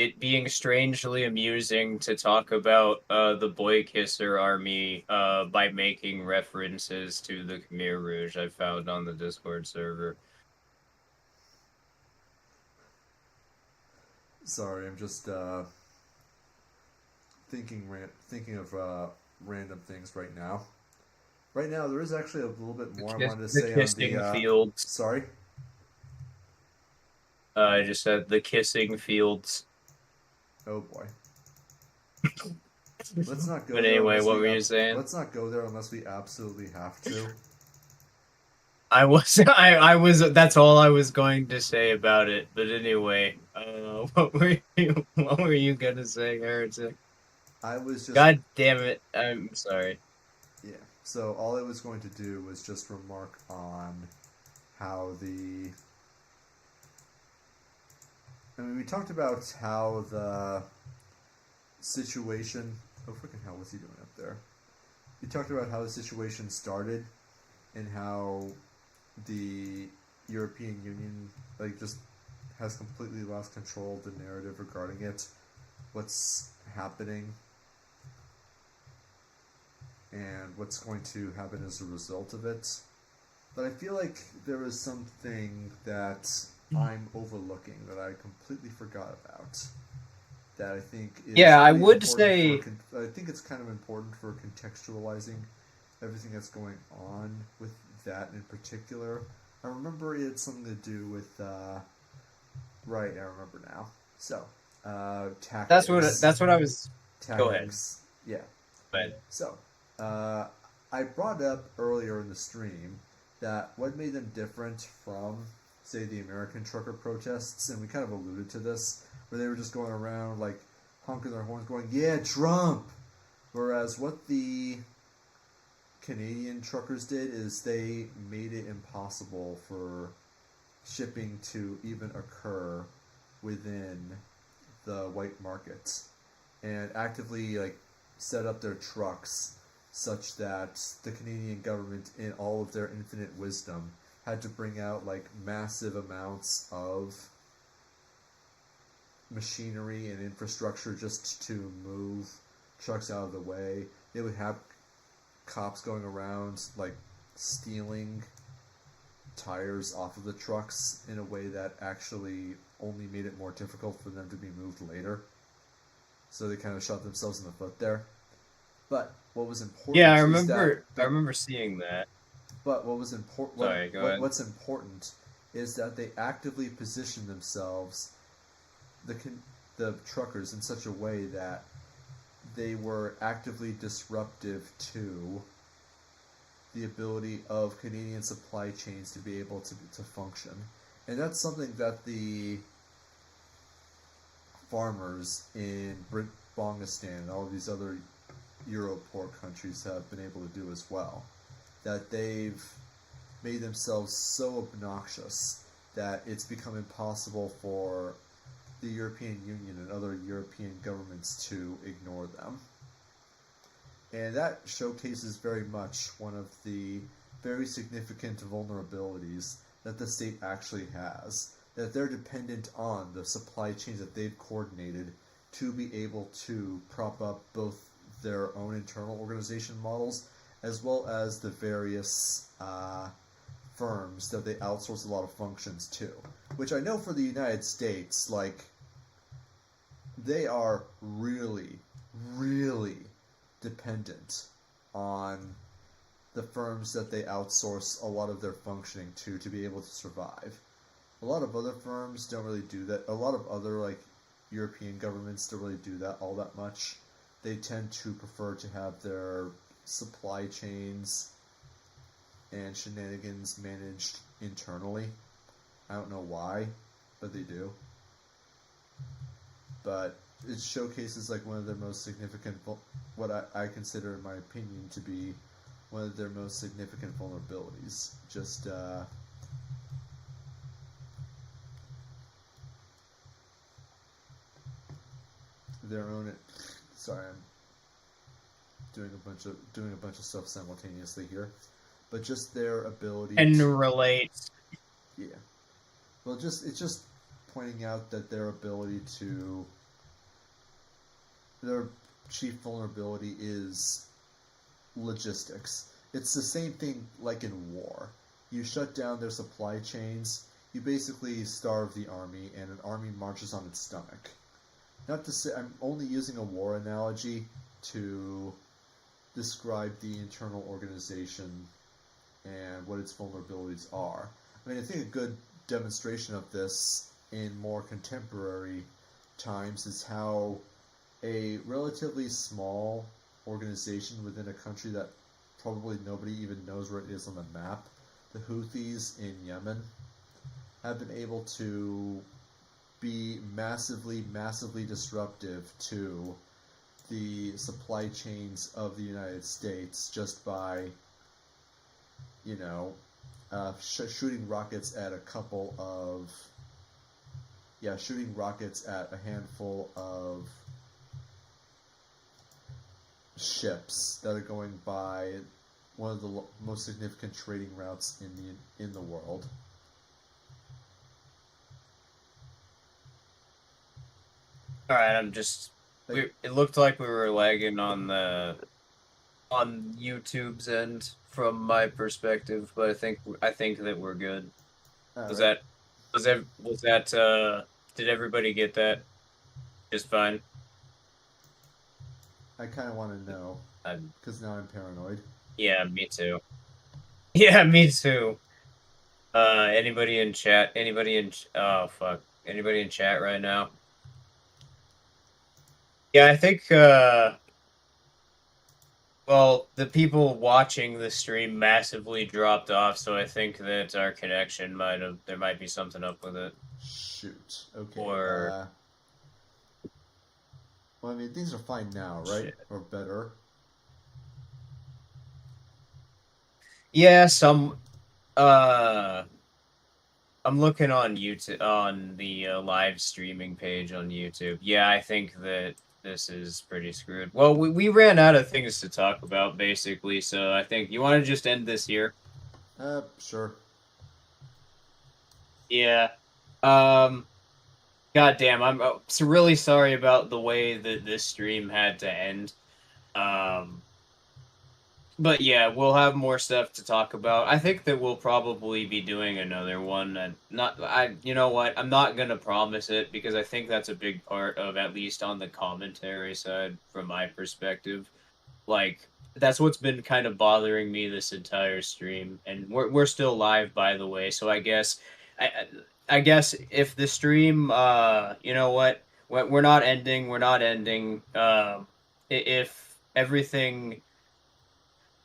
amusing to talk about the Boy Kisser army by making references to the Khmer Rouge I found on the Discord server. Sorry, I'm just thinking of random things right now. Right now, there is actually a little bit more I wanted to The say on kissing the. fields. Sorry. I just said the kissing fields. Oh boy. Let's not go But there anyway, unless what we. were you saying? Let's not go there unless we absolutely have to. I was. That's all I was going to say about it. But anyway, what were you gonna say, Heretic? I was just. God damn it! I'm sorry. Yeah. So all I was going to do was just remark on how the. I mean, we talked about how the situation. Oh freaking hell! What's he doing up there? We talked about how the situation started, and how the European Union just has completely lost control of the narrative regarding it, what's happening, and what's going to happen as a result of it. But I feel like there is something that I'm overlooking that I completely forgot about. That I think is I pretty would important say. I think it's kind of important for contextualizing everything that's going on with that in particular. I remember it had something to do with. Right, I remember now. So, tactics. That's what I was. Tactics. Go ahead. Yeah. But So, I brought up earlier in the stream that what made them different from, say, the American trucker protests, and we kind of alluded to this, where they were just going around like honking their horns, going, "Yeah, Trump." Whereas what the Canadian truckers did is they made it impossible for shipping to even occur within the white markets, and actively set up their trucks such that the Canadian government, in all of their infinite wisdom, had to bring out massive amounts of machinery and infrastructure just to move trucks out of the way. They would have cops going around stealing tires off of the trucks in a way that actually only made it more difficult for them to be moved later. So they kind of shot themselves in the foot there. But what was important? Yeah, I remember seeing that. But what was important? Sorry, go ahead. What's important is that they actively positioned themselves, the truckers, in such a way that they were actively disruptive to the ability of Canadian supply chains to be able to function. And that's something that the farmers in Bongistan and all of these other Euro-poor countries have been able to do as well. That they've made themselves so obnoxious that it's become impossible for the European Union and other European governments to ignore them. And that showcases very much one of the very significant vulnerabilities that the state actually has. That they're dependent on the supply chains that they've coordinated to be able to prop up both their own internal organization models as well as the various firms that they outsource a lot of functions to. Which I know for the United States, they are really, really dependent on the firms that they outsource a lot of their functioning to be able to survive. A lot of other firms don't really do that. A lot of other European governments don't really do that all that much. They tend to prefer to have their supply chains and shenanigans managed internally. I don't know why, but they do. But it showcases one of their most significant, what I consider, in my opinion, to be one of their most significant vulnerabilities. Just their own. Sorry, I'm doing a bunch of stuff simultaneously here, but just their ability and relate. Yeah, Well, it's just pointing out that their chief vulnerability is logistics. It's the same thing like in war. You shut down their supply chains, you basically starve the army, and an army marches on its stomach. Not to say, I'm only using a war analogy to describe the internal organization and what its vulnerabilities are. I mean, I think a good demonstration of this in more contemporary times is how a relatively small organization within a country that probably nobody even knows where it is on the map, the Houthis in Yemen, have been able to be massively disruptive to the supply chains of the United States just by, shooting rockets at a handful of ships that are going by one of the most significant trading routes in the world. All right, it looked like we were lagging on YouTube's end from my perspective, but I think that we're good. Was Right. did everybody get that just fine? I kind of want to know because now I'm paranoid. Yeah, me too. Yeah, me too. Anybody in chat? Oh fuck. Anybody in chat right now? Yeah, I think well, the people watching the stream massively dropped off, so I think that our connection there might be something up with it. Shoot. Okay. Or well, I mean, things are fine now, right? Shit. Or better. Yeah, I'm looking on YouTube on the live streaming page on YouTube. Yeah, I think that this is pretty screwed. Well, we ran out of things to talk about basically, so I think you want to just end this here. Sure. Yeah. Goddamn, I'm so really sorry about the way that this stream had to end. But yeah, we'll have more stuff to talk about. I think that we'll probably be doing another one. And you know what? I'm not gonna promise it because I think that's a big part of, at least on the commentary side, from my perspective. Like, that's what's been kind of bothering me this entire stream, and we're still live, by the way. So I I guess if the stream, you know what, we're not ending. We're not ending. If everything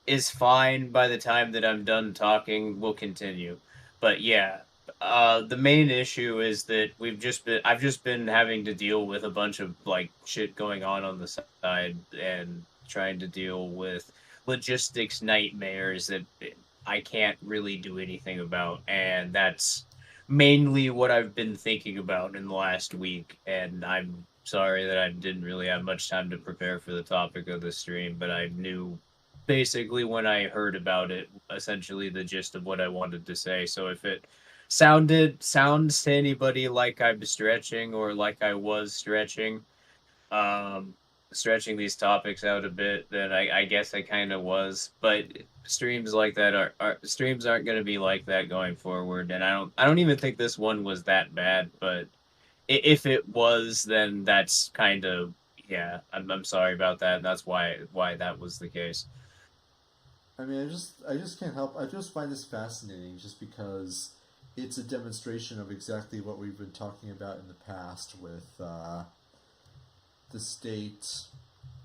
is fine by the time that I'm done talking, we'll continue. But yeah, the main issue is that I've just been having to deal with a bunch of like shit going on the side and trying to deal with logistics nightmares that I can't really do anything about, and that's mainly what I've been thinking about in the last week. And I'm sorry that I didn't really have much time to prepare for the topic of the stream, but I knew basically when I heard about it, essentially the gist of what I wanted to say. So if it sounds to anybody like I'm stretching or like I was um, stretching these topics out a bit, then I guess I kind of was. But streams like that streams aren't going to be like that going forward, and I don't even think this one was that bad. But if it was, then that's kind of, yeah. I'm sorry about that. And that's why that was the case. I mean, I just can't help. I just find this fascinating, just because it's a demonstration of exactly what we've been talking about in the past with the state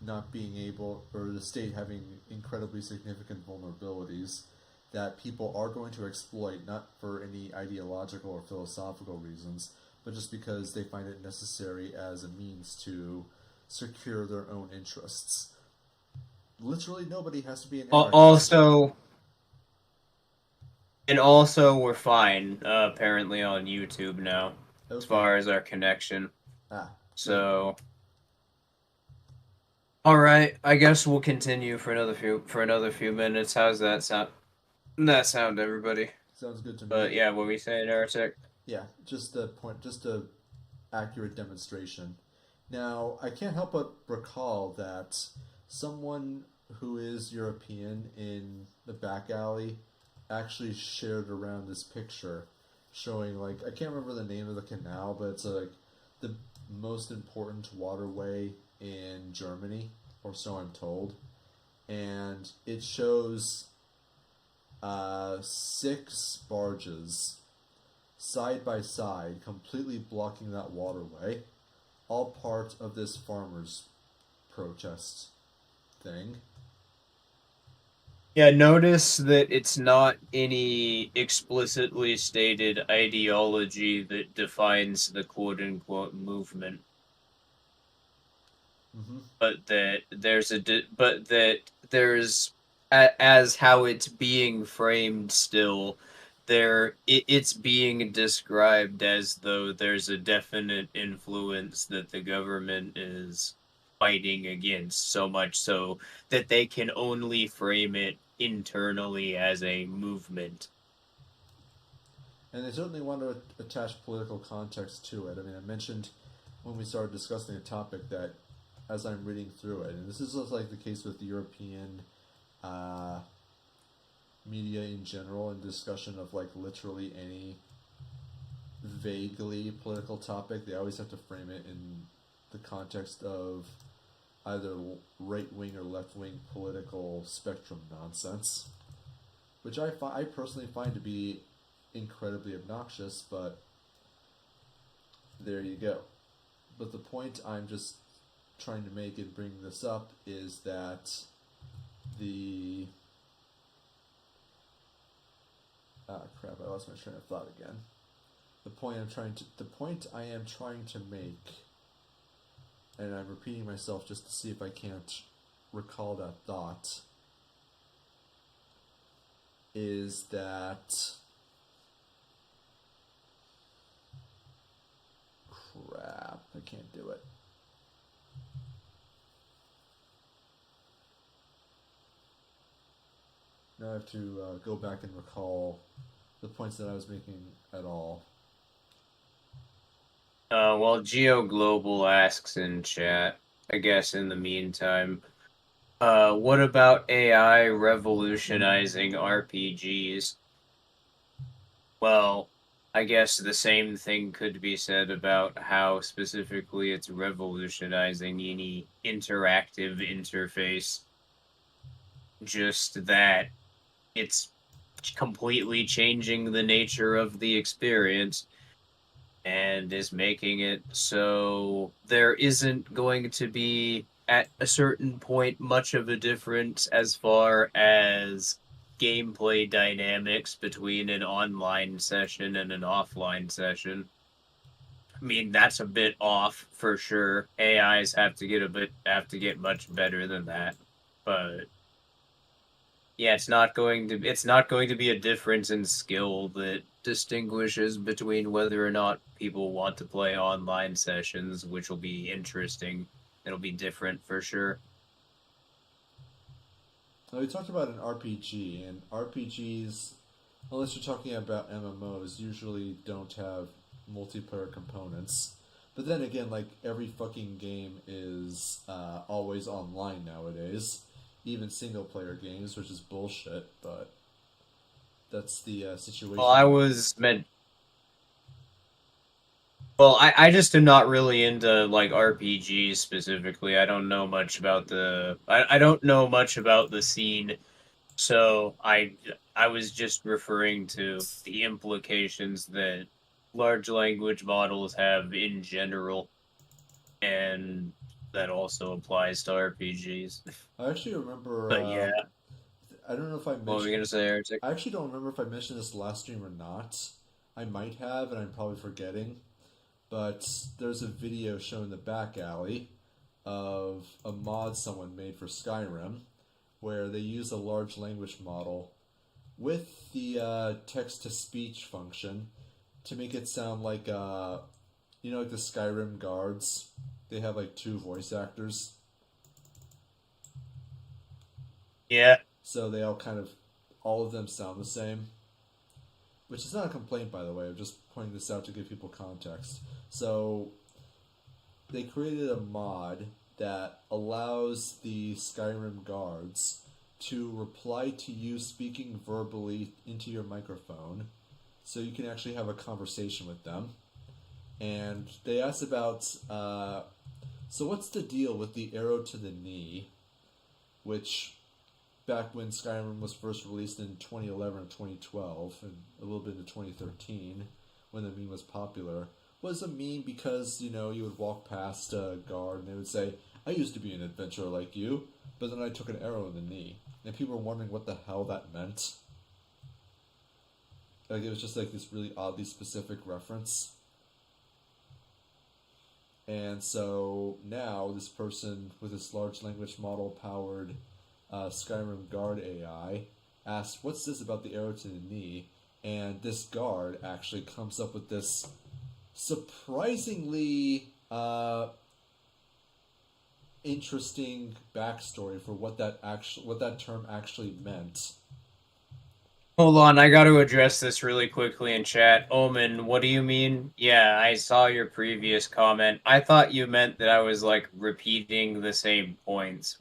not being able, or the state having incredibly significant vulnerabilities that people are going to exploit, not for any ideological or philosophical reasons, but just because they find it necessary as a means to secure their own interests. Literally nobody has to be an anarchist. Also, we're fine, apparently on YouTube now, okay. As far as our connection. So, all right, I guess we'll continue for another few minutes. How's that sound? That sound, everybody? Sounds good to me. But yeah, what were we saying, Heretic? Yeah, just a point, just a accurate demonstration. Now, I can't help but recall that someone who is European in the back alley actually shared around this picture showing, like, I can't remember the name of the canal, but it's like the most important waterway in Germany, or so I'm told. And it shows six barges side by side, completely blocking that waterway, all part of this farmers' protest thing. Yeah, notice that it's not any explicitly stated ideology that defines the quote-unquote movement, Mm-hmm. but that there's as how it's being framed still, it's being described as though there's a definite influence that the government is fighting against, so much so that they can only frame it internally as a movement. And they certainly want to attach political context to it. I mean, I mentioned when we started discussing the topic that as I'm reading through it, and this is just like the case with European uh, media in general and discussion of like literally any vaguely political topic, they always have to frame it in the context of either right wing or left wing political spectrum nonsense, which I personally find to be incredibly obnoxious, but there you go. But the point I'm just trying to make in bringing this up is that the crap, I lost my train of thought again. The point I am trying to make, and I'm repeating myself just to see if I can't recall that thought, is that crap, I can't do it. Now I have to go back and recall the points that I was making at all. Well, Geo Global asks in chat, I guess in the meantime, what about AI revolutionizing RPGs? Well, I guess the same thing could be said about how specifically it's revolutionizing any interactive interface. Just that it's completely changing the nature of the experience and is making it so there isn't going to be at a certain point much of a difference as far as gameplay dynamics between an online session and an offline session. I mean, that's a bit off for sure. AIs have to get much better than that. But yeah, it's not going to be a difference in skill that distinguishes between whether or not people want to play online sessions, which will be interesting. It'll be different for sure. Now, we talked about an RPG, and RPGs, unless you're talking about MMOs, usually don't have multiplayer components. But then again, like every fucking game is always online nowadays, even single player games, which is bullshit. But that's the situation. Well, I was meant. Well, I just am not really into like RPGs specifically. I don't know much about I don't know much about the scene, so I was just referring to the implications that large language models have in general, and that also applies to RPGs. I actually remember. But yeah, I don't know if I what were we mentioned. gonna say, Arctic? I actually don't remember if I mentioned this last stream or not. I might have, and I'm probably forgetting. But there's a video showing the back alley of a mod someone made for Skyrim, where they use a large language model with the text to speech function to make it sound like like the Skyrim guards. They have like two voice actors, Yeah. so they all of them sound the same. which is not a complaint, by the way. I'm just pointing this out to give people context. So they created a mod that allows the Skyrim guards to reply to you speaking verbally into your microphone, so you can actually have a conversation with them. And they asked about, so what's the deal with the arrow to the knee, which back when Skyrim was first released in 2011 or 2012, and a little bit into 2013, when the meme was popular, was a meme because, you would walk past a guard and they would say, I used to be an adventurer like you, but then I took an arrow in the knee. And people were wondering what the hell that meant. Like, it was just like this really oddly specific reference. And so now this person with this large language model powered Skyrim guard AI asked, what's this about the arrow to the knee? And this guard actually comes up with this surprisingly interesting backstory for what that term actually meant. Hold on, I got to address this really quickly in chat. Omen, what do you mean? Yeah, I saw your previous comment. I thought you meant that I was like repeating the same points.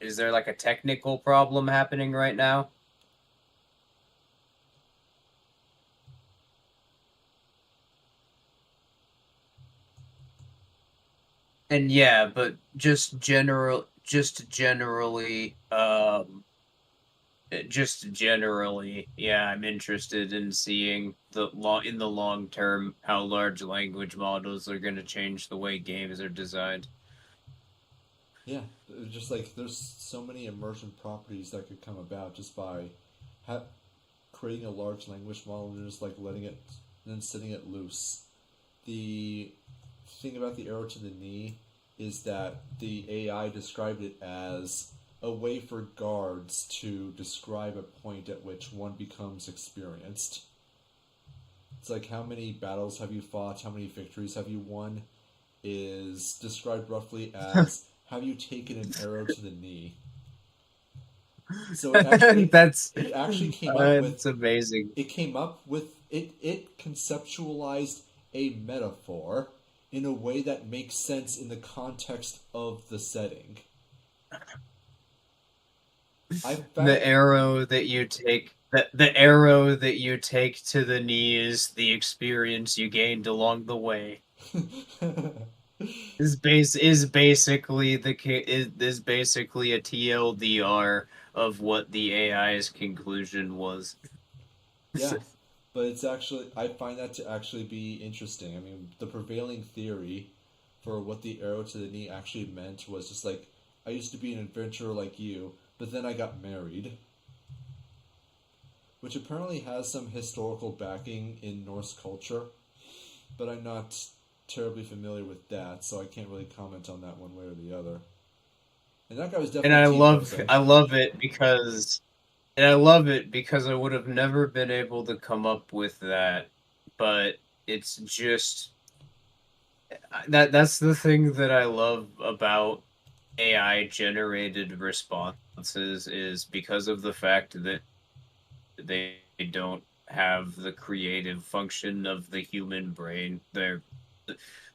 Is there like a technical problem happening right now? And yeah, but just generally, yeah, I'm interested in seeing in the long term how large language models are going to change the way games are designed. Yeah, just like there's so many immersion properties that could come about just by creating a large language model and just like letting it, and then setting it loose. The thing about the arrow to the knee is that the AI described it as a way for guards to describe a point at which one becomes experienced. It's like, how many battles have you fought, how many victories have you won, is described roughly as have you taken an arrow to the knee. So it actually came up with, it's amazing. It came up with it conceptualized a metaphor in a way that makes sense in the context of the setting. The arrow that you take to the knee is the experience you gained along the way. is basically a TLDR of what the AI's conclusion was. Yeah, but it's actually, I find that to actually be interesting. I mean, the prevailing theory for what the arrow to the knee actually meant was just like, I used to be an adventurer like you, but then I got married. Which apparently has some historical backing in Norse culture, but I'm not terribly familiar with that, so I can't really comment on that one way or the other. And that guy was definitely. And I love it because I would have never been able to come up with that, but it's just that's the thing that I love about AI generated responses, is because of the fact that they don't have the creative function of the human brain.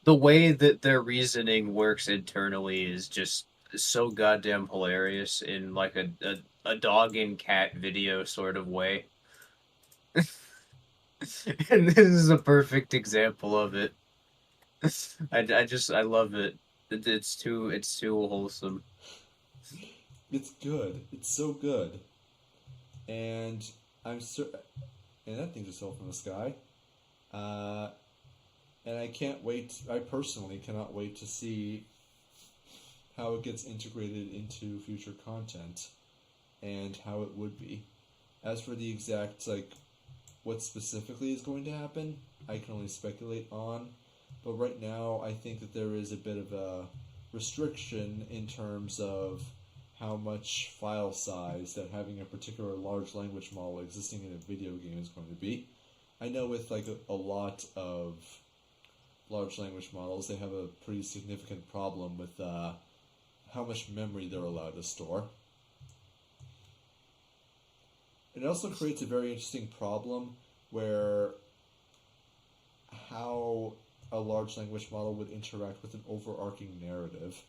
The way that their reasoning works internally is just so goddamn hilarious in like a dog and cat video sort of way. And this is a perfect example of it. I love it. It's too wholesome. It's good. It's so good. And and that thing just fell from the sky. And I can't wait. I personally cannot wait to see how it gets integrated into future content and how it would be. As for the exact, like, what specifically is going to happen, I can only speculate on. But right now, I think that there is a bit of a restriction in terms of how much file size that having a particular large language model existing in a video game is going to be. I know with like a lot of large language models, they have a pretty significant problem with how much memory they're allowed to store. It also creates a very interesting problem where how a large language model would interact with an overarching narrative.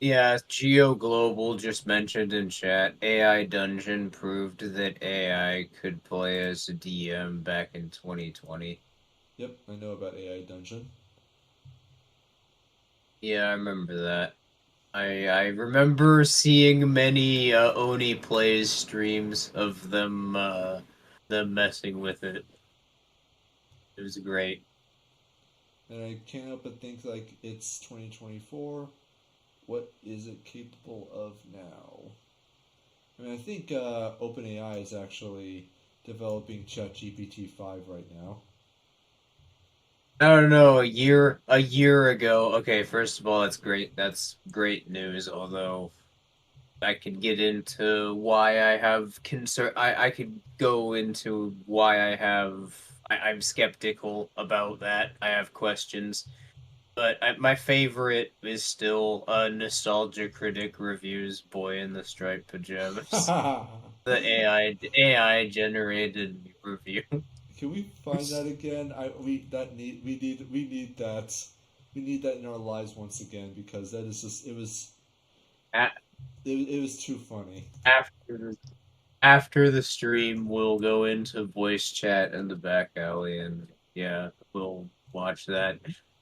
Yeah, Geo Global just mentioned in chat, AI Dungeon proved that AI could play as a DM back in 2020. Yep, I know about AI Dungeon. Yeah, I remember that. I remember seeing many Oni plays streams of them messing with it. It was great. And I can't help but think, like, it's 2024. What is it capable of now? I mean, I think OpenAI is actually developing ChatGPT 5 right now. I don't know, a year ago. Okay, first of all, that's great. That's great news, although I could get into why I have concern. I could go into why I'm skeptical about that. I have questions. But my favorite is still Nostalgia Critic Reviews Boy in the Striped Pajamas. The AI generated review. Can we find that again? We need that in our lives once again, because that is just A- it was too funny. After after the stream, we'll go into voice chat in the back alley, and yeah, we'll watch that.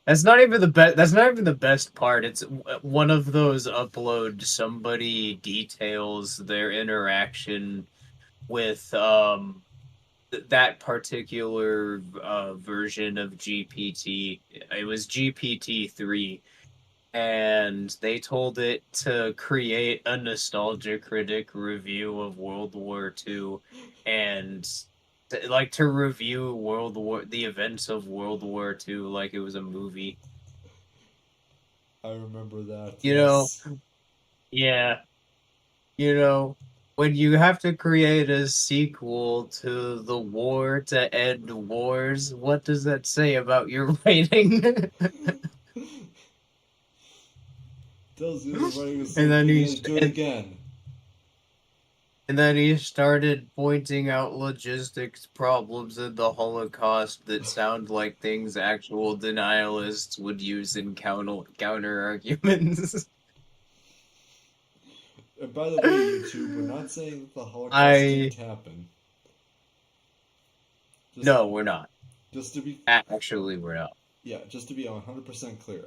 That's not even the best. That's not even the best part. It's one of those upload. Somebody details their interaction with that particular version of GPT. It was GPT-3, and they told it to create a nostalgia critic review of World War II, and like to review the events of World War II like it was a movie. I remember that. You know, Yes. yeah, you know, when you have to create a sequel to The War to End Wars, what does that say about your writing? Tells you the writing was and so then good, you he had to do it again. And then he started pointing out logistics problems in the Holocaust that sound like things actual denialists would use in counter arguments. And by the way, YouTube, we're not saying that the Holocaust didn't I happen. Just No, we're not. just to be Actually, we're not. yeah, just to be 100% clear.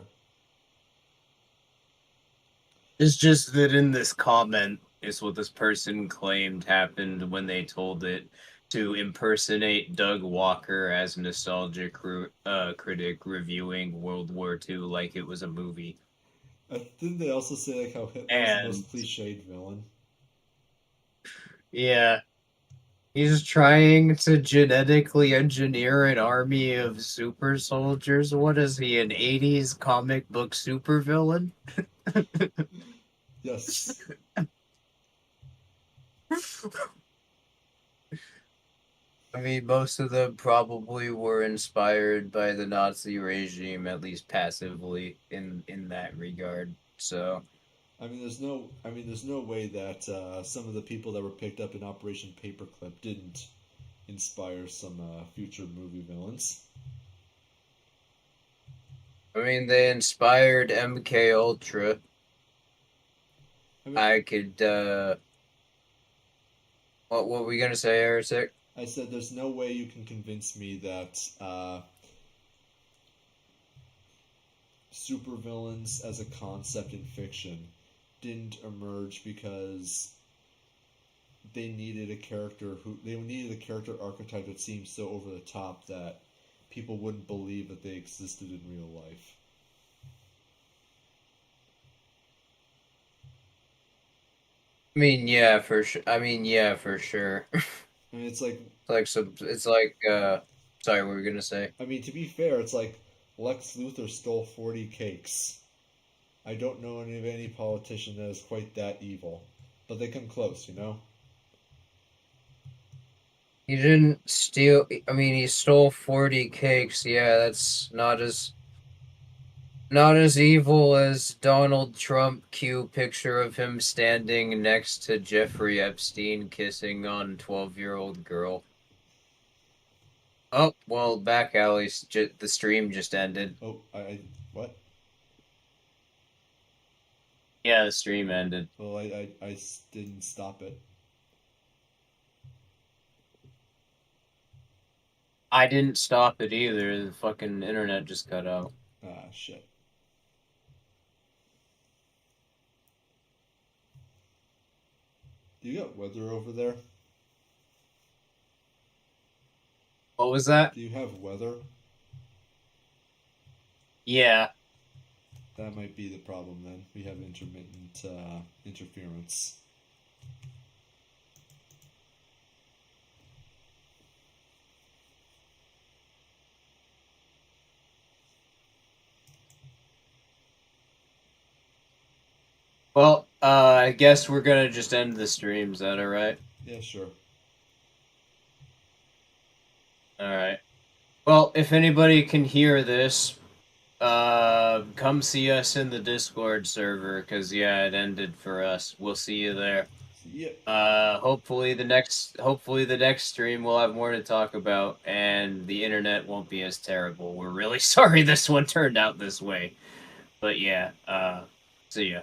It's just that in this comment is what this person claimed happened when they told it to impersonate Doug Walker as nostalgia critic reviewing World War II like it was a movie. Didn't they also say, like, how Hitler is the And most cliched villain? yeah, he's trying to genetically engineer an army of super soldiers. What is he, an 80s comic book supervillain? Yes. I mean, most of them probably were inspired by the Nazi regime, at least passively in that regard. So, there's no way that some of the people that were picked up in Operation Paperclip didn't inspire some future movie villains. I mean, they inspired MK Ultra. I mean, I could what were we gonna say, Heretic? I said there's no way you can convince me that supervillains as a concept in fiction didn't emerge because they needed a character archetype that seemed so over the top that people wouldn't believe that they existed in real life. I mean, yeah, for sure. I mean, yeah, for sure. I mean, it's like, It's like sorry, what were we gonna say? I mean, to be fair, it's like Lex Luthor stole 40 cakes. I don't know any politician that is quite that evil, but they come close, you know. He didn't steal. I mean, he stole 40 cakes. Yeah, that's not as Not as evil as Donald Trump cue picture of him standing next to Jeffrey Epstein kissing on 12-year-old girl. Oh, well, Backalley's the stream just ended. Oh, what? Yeah, the stream ended. Well, I didn't stop it. I didn't stop it either. The fucking internet just cut out. Ah, shit. Do you got weather over there? What was that? Do you have weather? Yeah. That might be the problem then. We have intermittent interference. Well, I guess we're gonna just end the stream. Is that alright? Yeah, sure. Alright. Well, if anybody can hear this, come see us in the Discord server, because, yeah, it ended for us. We'll see you there. Yeah. Hopefully the next stream we'll have more to talk about, and the internet won't be as terrible. We're really sorry this one turned out this way. But, yeah, see ya.